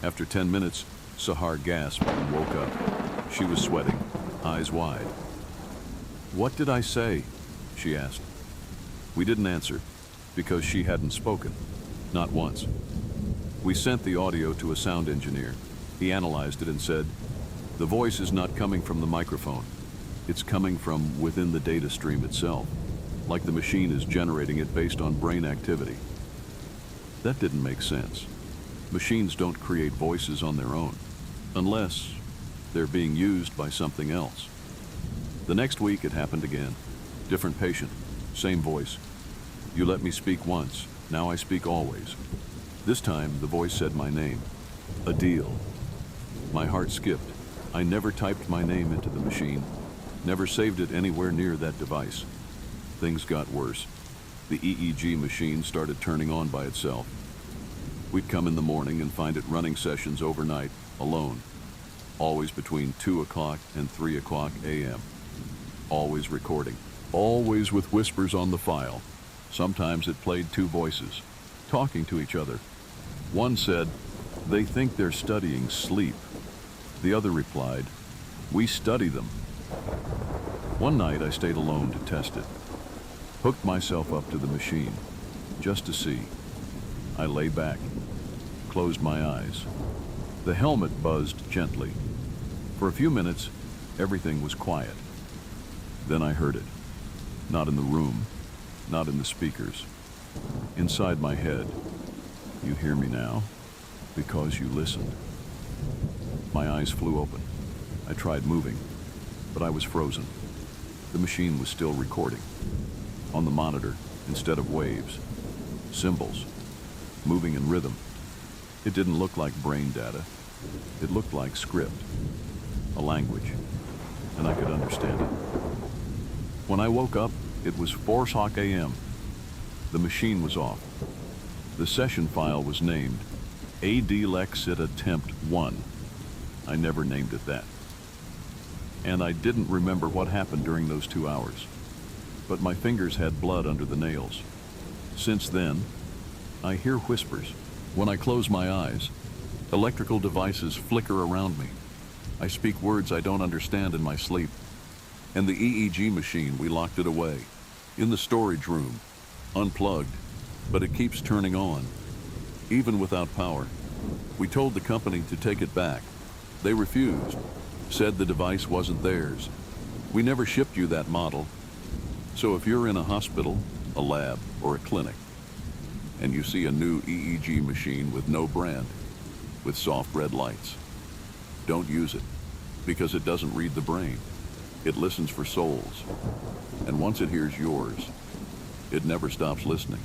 After 10 minutes, Sahar gasped and woke up. She was sweating, eyes wide. "What did I say?" she asked. We didn't answer, because she hadn't spoken, not once. We sent the audio to a sound engineer. He analyzed it and said, "The voice is not coming from the microphone. It's coming from within the data stream itself, like the machine is generating it based on brain activity." That didn't make sense. Machines don't create voices on their own, unless they're being used by something else. The next week it happened again. Different patient, same voice. "You let me speak once, now I speak always." This time the voice said my name, Adil. My heart skipped. I never typed my name into the machine, never saved it anywhere near that device. Things got worse. The EEG machine started turning on by itself. We'd come in the morning and find it running sessions overnight, alone, always between 2 o'clock and 3 o'clock a.m. Always recording, always with whispers on the file. Sometimes it played two voices, talking to each other. One said, "They think they're studying sleep." The other replied, "We study them." One night I stayed alone to test it. Hooked myself up to the machine, just to see. I lay back, closed my eyes. The helmet buzzed gently. For a few minutes, everything was quiet. Then I heard it. Not in the room, not in the speakers. Inside my head. "You hear me now? Because you listened." My eyes flew open. I tried moving, but I was frozen. The machine was still recording. On the monitor, instead of waves, symbols, moving in rhythm. It didn't look like brain data. It looked like script, a language, and I could understand it. When I woke up, it was 4 o'clock a.m. The machine was off. The session file was named AD Lexit Attempt 1. I never named it that. And I didn't remember what happened during those 2 hours. But my fingers had blood under the nails. Since then, I hear whispers. When I close my eyes, electrical devices flicker around me. I speak words I don't understand in my sleep. And the EEG machine, we locked it away, in the storage room, unplugged, but it keeps turning on, even without power. We told the company to take it back. They refused, said the device wasn't theirs. "We never shipped you that model." So if you're in a hospital, a lab, or a clinic, and you see a new EEG machine with no brand, with soft red lights, don't use it, because it doesn't read the brain. It listens for souls, and once it hears yours, it never stops listening.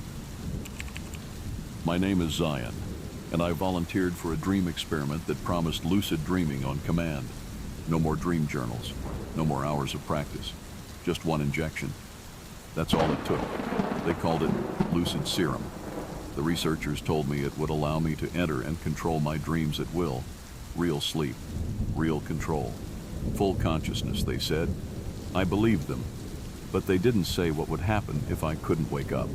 My name is Zion, and I volunteered for a dream experiment that promised lucid dreaming on command. No more dream journals, no more hours of practice, just one injection. That's all it took. They called it lucid serum. The researchers told me it would allow me to enter and control my dreams at will. Real sleep, real control, full consciousness, they said. I believed them, but they didn't say what would happen if I couldn't wake up.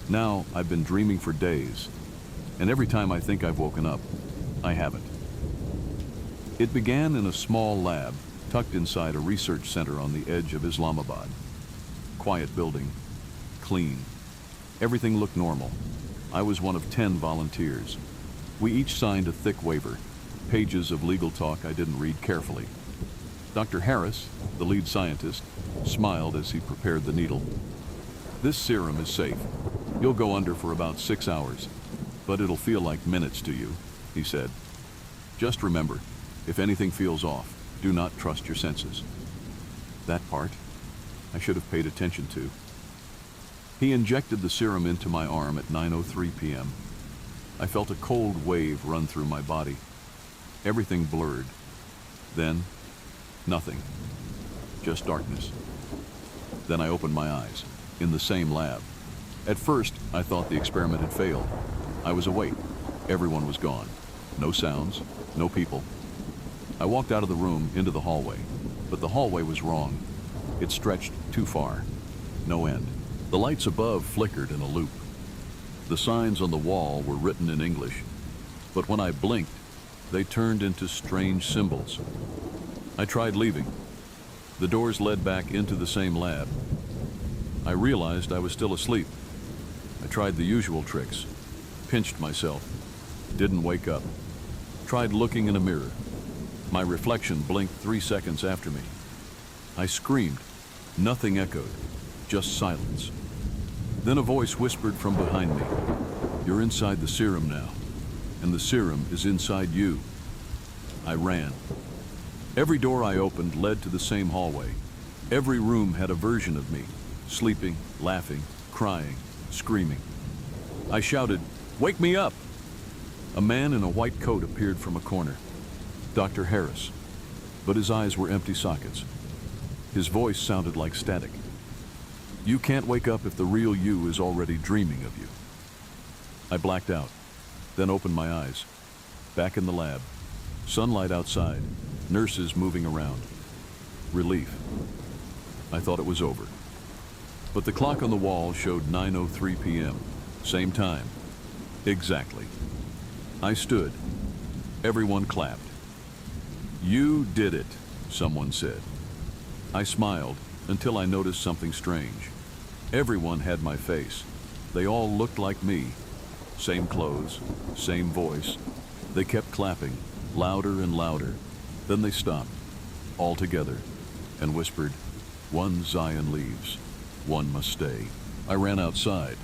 Now I've been dreaming for days, and every time I think I've woken up, I haven't. It began in a small lab tucked inside a research center on the edge of Islamabad. Quiet building, clean. Everything looked normal. I was one of 10 volunteers. We each signed a thick waiver, pages of legal talk I didn't read carefully. Dr. Harris, the lead scientist, smiled as he prepared the needle. "This serum is safe. You'll go under for about 6 hours, but it'll feel like minutes to you," he said. "Just remember, if anything feels off, do not trust your senses." That part, I should have paid attention to. He injected the serum into my arm at 9:03 p.m. I felt a cold wave run through my body. Everything blurred. Then, nothing. Just darkness. Then I opened my eyes, in the same lab. At first, I thought the experiment had failed. I was awake. Everyone was gone. No sounds, no people. I walked out of the room into the hallway, but the hallway was wrong. It stretched too far. No end. The lights above flickered in a loop. The signs on the wall were written in English, but when I blinked, they turned into strange symbols. I tried leaving. The doors led back into the same lab. I realized I was still asleep. I tried the usual tricks. Pinched myself. Didn't wake up. Tried looking in a mirror. My reflection blinked 3 seconds after me. I screamed. Nothing echoed. Just silence. Then a voice whispered from behind me, "You're inside the serum now, and the serum is inside you." I ran. Every door I opened led to the same hallway. Every room had a version of me, sleeping, laughing, crying, screaming. I shouted, "Wake me up!" A man in a white coat appeared from a corner. Dr. Harris. But his eyes were empty sockets. His voice sounded like static. "You can't wake up if the real you is already dreaming of you." I blacked out, then opened my eyes. Back in the lab. Sunlight outside. Nurses moving around. Relief. I thought it was over. But the clock on the wall showed 9:03 p.m. Same time. Exactly. I stood. Everyone clapped. "You did it," someone said. I smiled until I noticed something strange. Everyone had my face. They all looked like me. Same clothes, same voice. They kept clapping, louder and louder. Then they stopped, all together, and whispered, "One Zion leaves, one must stay." I ran outside.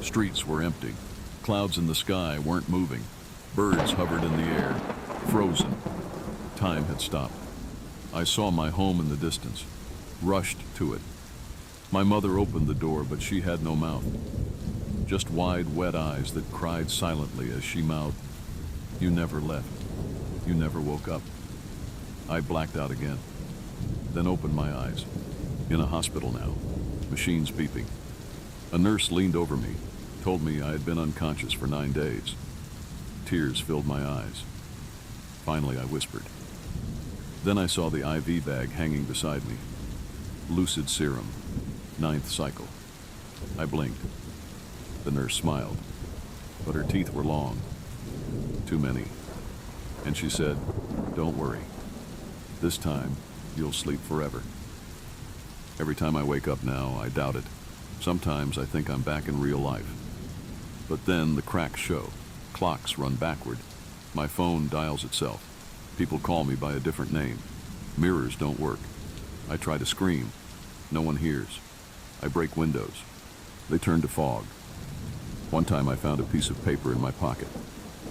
Streets were empty. Clouds in the sky weren't moving. Birds hovered in the air, frozen. Time had stopped. I saw my home in the distance, rushed to it. My mother opened the door, but she had no mouth. Just wide, wet eyes that cried silently as she mouthed, "You never left. You never woke up." I blacked out again, then opened my eyes. In a hospital now, machines beeping. A nurse leaned over me, told me I had been unconscious for 9 days. Tears filled my eyes. Finally, I whispered. Then I saw the IV bag hanging beside me. Lucid serum, 9th cycle. I blinked. The nurse smiled, but her teeth were long. Too many. And she said, "Don't worry. This time, you'll sleep forever." Every time I wake up now, I doubt it. Sometimes I think I'm back in real life. But then the cracks show. Clocks run backward. My phone dials itself. People call me by a different name. Mirrors don't work. I try to scream. No one hears. I break windows. They turn to fog. One time I found a piece of paper in my pocket.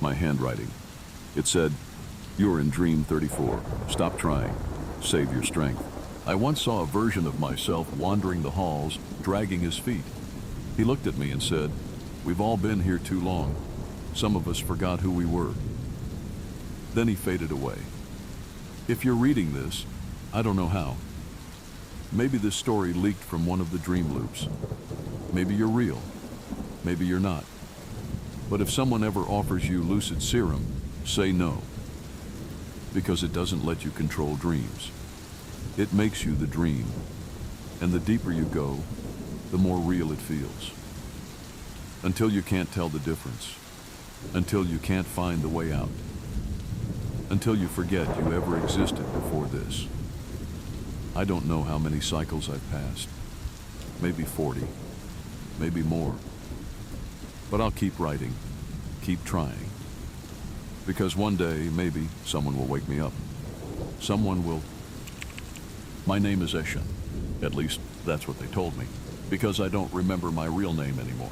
My handwriting. It said, "You're in dream 34. Stop trying. Save your strength." I once saw a version of myself wandering the halls, dragging his feet. He looked at me and said, "We've all been here too long. Some of us forgot who we were." Then he faded away. If you're reading this, I don't know how. Maybe this story leaked from one of the dream loops. Maybe you're real. Maybe you're not. But if someone ever offers you lucid serum, say no. Because it doesn't let you control dreams. It makes you the dream. And the deeper you go, the more real it feels. Until you can't tell the difference. Until you can't find the way out. Until you forget you ever existed before this. I don't know how many cycles I've passed. Maybe 40. Maybe more. But I'll keep writing. Keep trying. Because one day, maybe, someone will wake me up. Someone will... My name is Eshan. At least, that's what they told me. Because I don't remember my real name anymore.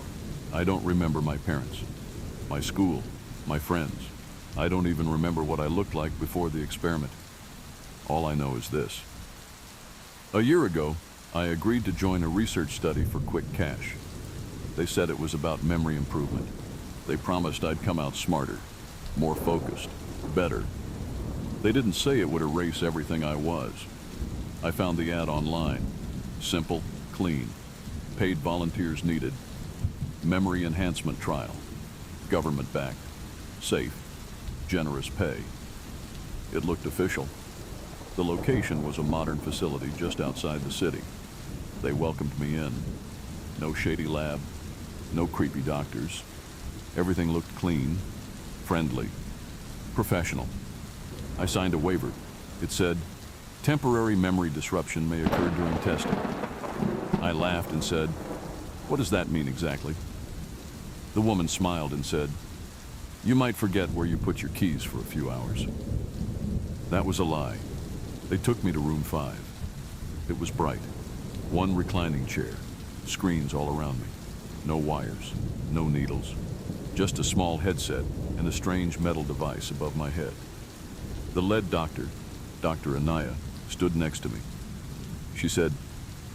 I don't remember my parents, my school, my friends. I don't even remember what I looked like before the experiment. All I know is this. A year ago, I agreed to join a research study for quick cash. They said it was about memory improvement. They promised I'd come out smarter, more focused, better. They didn't say it would erase everything I was. I found the ad online. Simple, clean. Paid volunteers needed. Memory enhancement trial. Government backed. Safe. Generous pay. It looked official. The location was a modern facility just outside the city. They welcomed me in. No shady lab. No creepy doctors. Everything looked clean, friendly, professional. I signed a waiver. It said, temporary memory disruption may occur during testing. I laughed and said, what does that mean exactly? The woman smiled and said, you might forget where you put your keys for a few hours. That was a lie. They took me to room 5. It was bright. One reclining chair, screens all around me. No wires, no needles. Just a small headset and a strange metal device above my head. The lead doctor, Dr. Anaya, stood next to me. She said,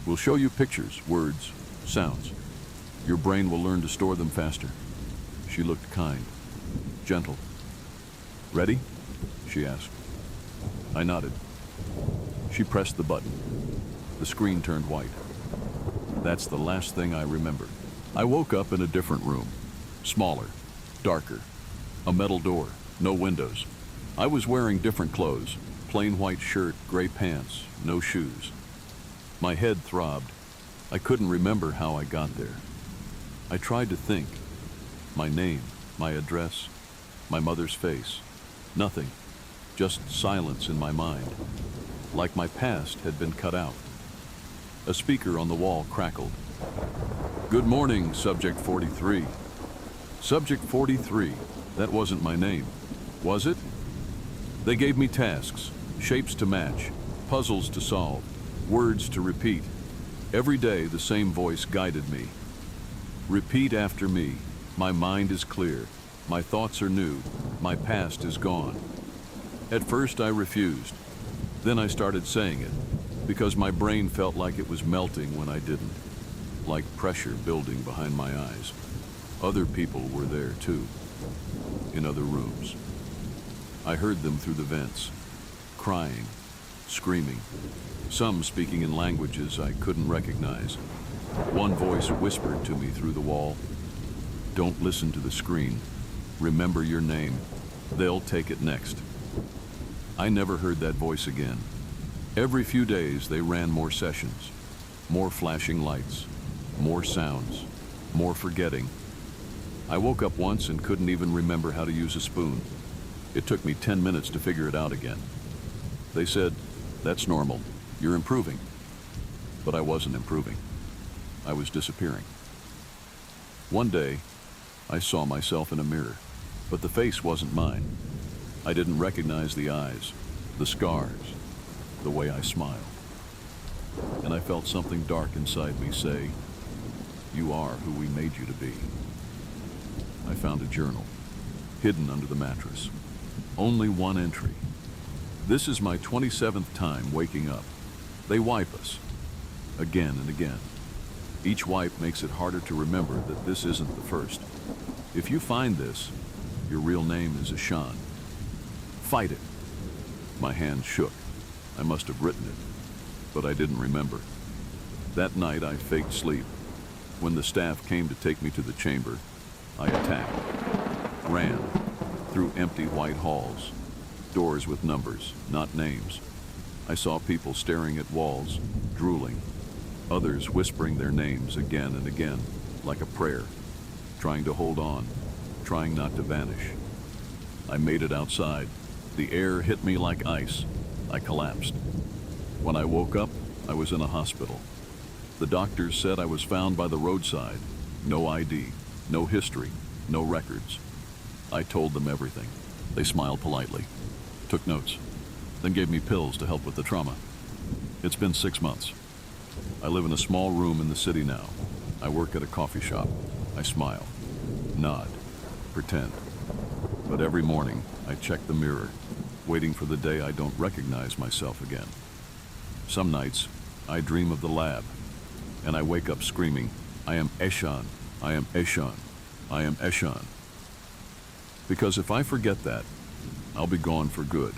we'll show you pictures, words, sounds. Your brain will learn to store them faster. She looked kind, gentle. Ready? She asked. I nodded. She pressed the button. The screen turned white. That's the last thing I remembered. I woke up in a different room. Smaller, darker, a metal door, no windows. I was wearing different clothes, plain white shirt, gray pants, no shoes. My head throbbed. I couldn't remember how I got there. I tried to think. My name, my address, my mother's face. Nothing. Just silence in my mind. Like my past had been cut out. A speaker on the wall crackled. Good morning, Subject 43. Subject 43, that wasn't my name, was it? They gave me tasks, shapes to match, puzzles to solve, words to repeat. Every day the same voice guided me. Repeat after me. My mind is clear. My thoughts are new. My past is gone. At first I refused. Then I started saying it, because my brain felt like it was melting when I didn't, like pressure building behind my eyes. Other people were there too, in other rooms. I heard them through the vents, crying, screaming, some speaking in languages I couldn't recognize. One voice whispered to me through the wall, don't listen to the screen. Remember your name. They'll take it next. I never heard that voice again. Every few days they ran more sessions, more flashing lights, more sounds, more forgetting. I woke up once and couldn't even remember how to use a spoon. It took me 10 minutes to figure it out again. They said, that's normal, you're improving. But I wasn't improving. I was disappearing. One day, I saw myself in a mirror, but the face wasn't mine. I didn't recognize the eyes, the scars, the way I smiled. And I felt something dark inside me say, you are who we made you to be. I found a journal, hidden under the mattress. Only one entry. This is my 27th time waking up. They wipe us, again and again. Each wipe makes it harder to remember that this isn't the first. If you find this, your real name is Ashan. Fight it. My hand shook. I must have written it, but I didn't remember. That night I faked sleep. When the staff came to take me to the chamber, I attacked, ran, through empty white halls, doors with numbers, not names. I saw people staring at walls, drooling, others whispering their names again and again, like a prayer, trying to hold on, trying not to vanish. I made it outside. The air hit me like ice. I collapsed. When I woke up, I was in a hospital. The doctors said I was found by the roadside. No ID, no history, no records. I told them everything. They smiled politely, took notes, then gave me pills to help with the trauma. It's been 6 months. I live in a small room in the city now. I work at a coffee shop. I smile, nod, pretend. But every morning, I check the mirror, waiting for the day I don't recognize myself again. Some nights, I dream of the lab, and I wake up screaming, I am Eshan, I am Eshan, I am Eshan. Because if I forget that, I'll be gone for good.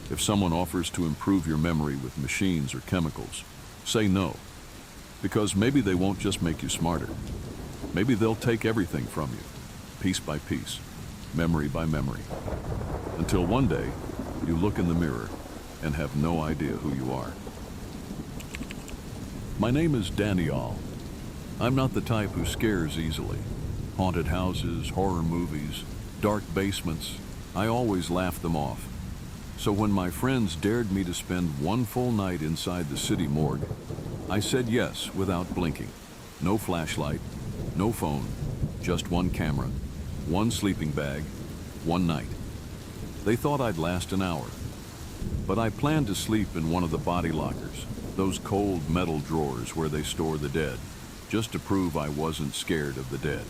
If someone offers to improve your memory with machines or chemicals, say no. Because maybe they won't just make you smarter. Maybe they'll take everything from you, piece by piece, memory by memory, until one day you look in the mirror and have no idea who you are. My name is Daniel. I'm not the type who scares easily. Haunted houses, horror movies, dark basements, I always laugh them off. So when my friends dared me to spend one full night inside the city morgue, I said yes without blinking. No flashlight, no phone, just one camera, one sleeping bag, one night. They thought I'd last an hour, but I planned to sleep in one of the body lockers, those cold metal drawers where they store the dead, just to prove I wasn't scared of the dead.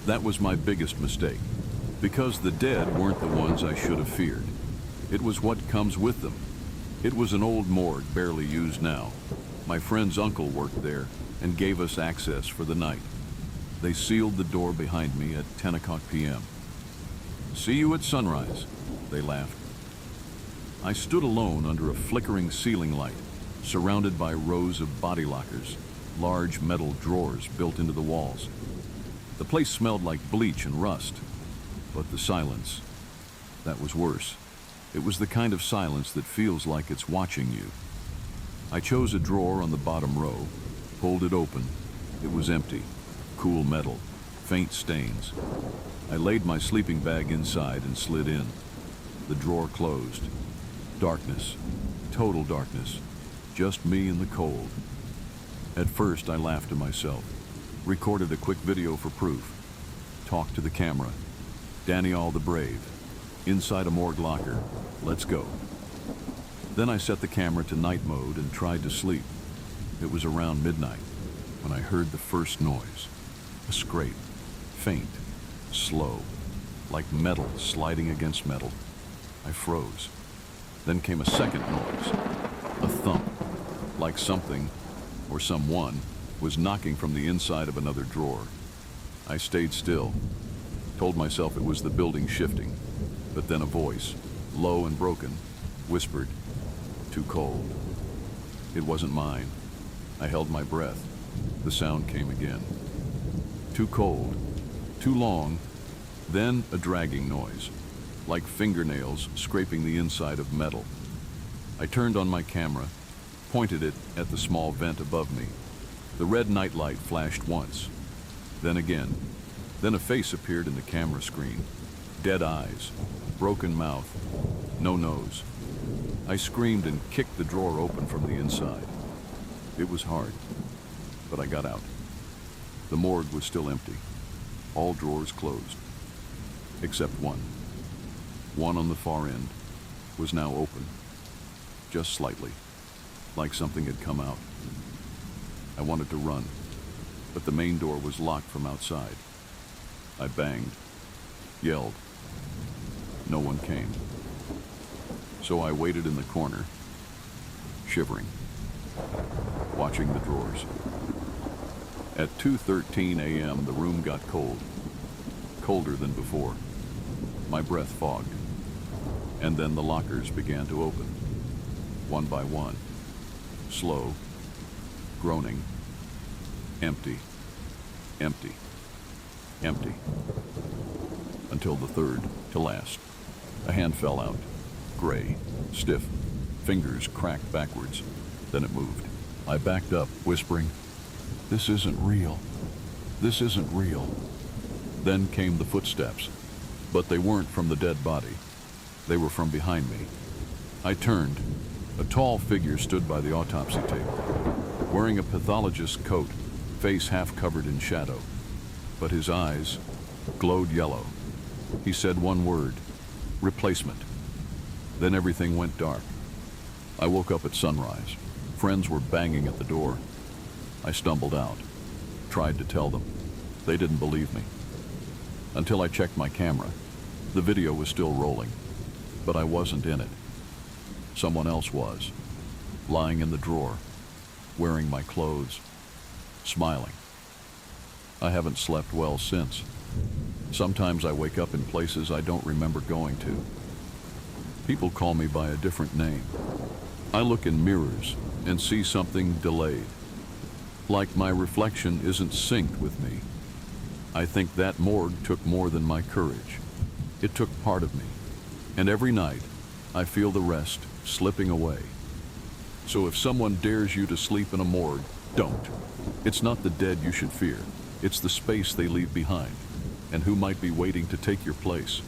That was my biggest mistake, because the dead weren't the ones I should have feared. It was what comes with them. It was an old morgue barely used now. My friend's uncle worked there and gave us access for the night. They sealed the door behind me at 10 o'clock p.m. "See you at sunrise," they laughed. I stood alone under a flickering ceiling light, surrounded by rows of body lockers, large metal drawers built into the walls. The place smelled like bleach and rust, but the silence, that was worse. It was the kind of silence that feels like it's watching you. I chose a drawer on the bottom row, pulled it open. It was empty, cool metal, faint stains. I laid my sleeping bag inside and slid in. The drawer closed. Darkness, total darkness, just me in the cold. At first I laughed to myself, recorded a quick video for proof, talked to the camera. Daniel the Brave, inside a morgue locker, let's go. Then I set the camera to night mode and tried to sleep. It was around midnight when I heard the first noise, a scrape, faint, slow, like metal sliding against metal. I froze. Then came a second noise, a thump, like something or someone was knocking from the inside of another drawer. I stayed still, told myself it was the building shifting, but then a voice, low and broken, whispered, "Too cold." It wasn't mine. I held my breath. The sound came again. Too cold, too long, then a dragging noise, like fingernails scraping the inside of metal. I turned on my camera, pointed it at the small vent above me. The red nightlight flashed once, then again. Then a face appeared in the camera screen. Dead eyes, broken mouth, no nose. I screamed and kicked the drawer open from the inside. It was hard, but I got out. The morgue was still empty. All drawers closed, except one. One on the far end was now open, just slightly, like something had come out. I wanted to run, but the main door was locked from outside. I banged, yelled. No one came. So I waited in the corner, shivering, watching the drawers. At 2:13 a.m., the room got cold, colder than before. My breath fogged, and then the lockers began to open, one by one, slow, groaning, empty, empty, empty, until the third to last. A hand fell out, gray, stiff, fingers cracked backwards. Then it moved. I backed up, whispering, "This isn't real. This isn't real." Then came the footsteps, but they weren't from the dead body. They were from behind me. I turned. A tall figure stood by the autopsy table, wearing a pathologist's coat, face half covered in shadow. But his eyes glowed yellow. He said one word, "Replacement." Then everything went dark. I woke up at sunrise. Friends were banging at the door. I stumbled out, tried to tell them. They didn't believe me. Until I checked my camera. The video was still rolling, but I wasn't in it. Someone else was, lying in the drawer, wearing my clothes, smiling. I haven't slept well since. Sometimes I wake up in places I don't remember going to. People call me by a different name. I look in mirrors and see something delayed. like my reflection isn't synced with me. I think that morgue took more than my courage. It took part of me. And every night, I feel the rest slipping away. So if someone dares you to sleep in a morgue, don't. It's not the dead you should fear. It's the space they leave behind, and who might be waiting to take your place.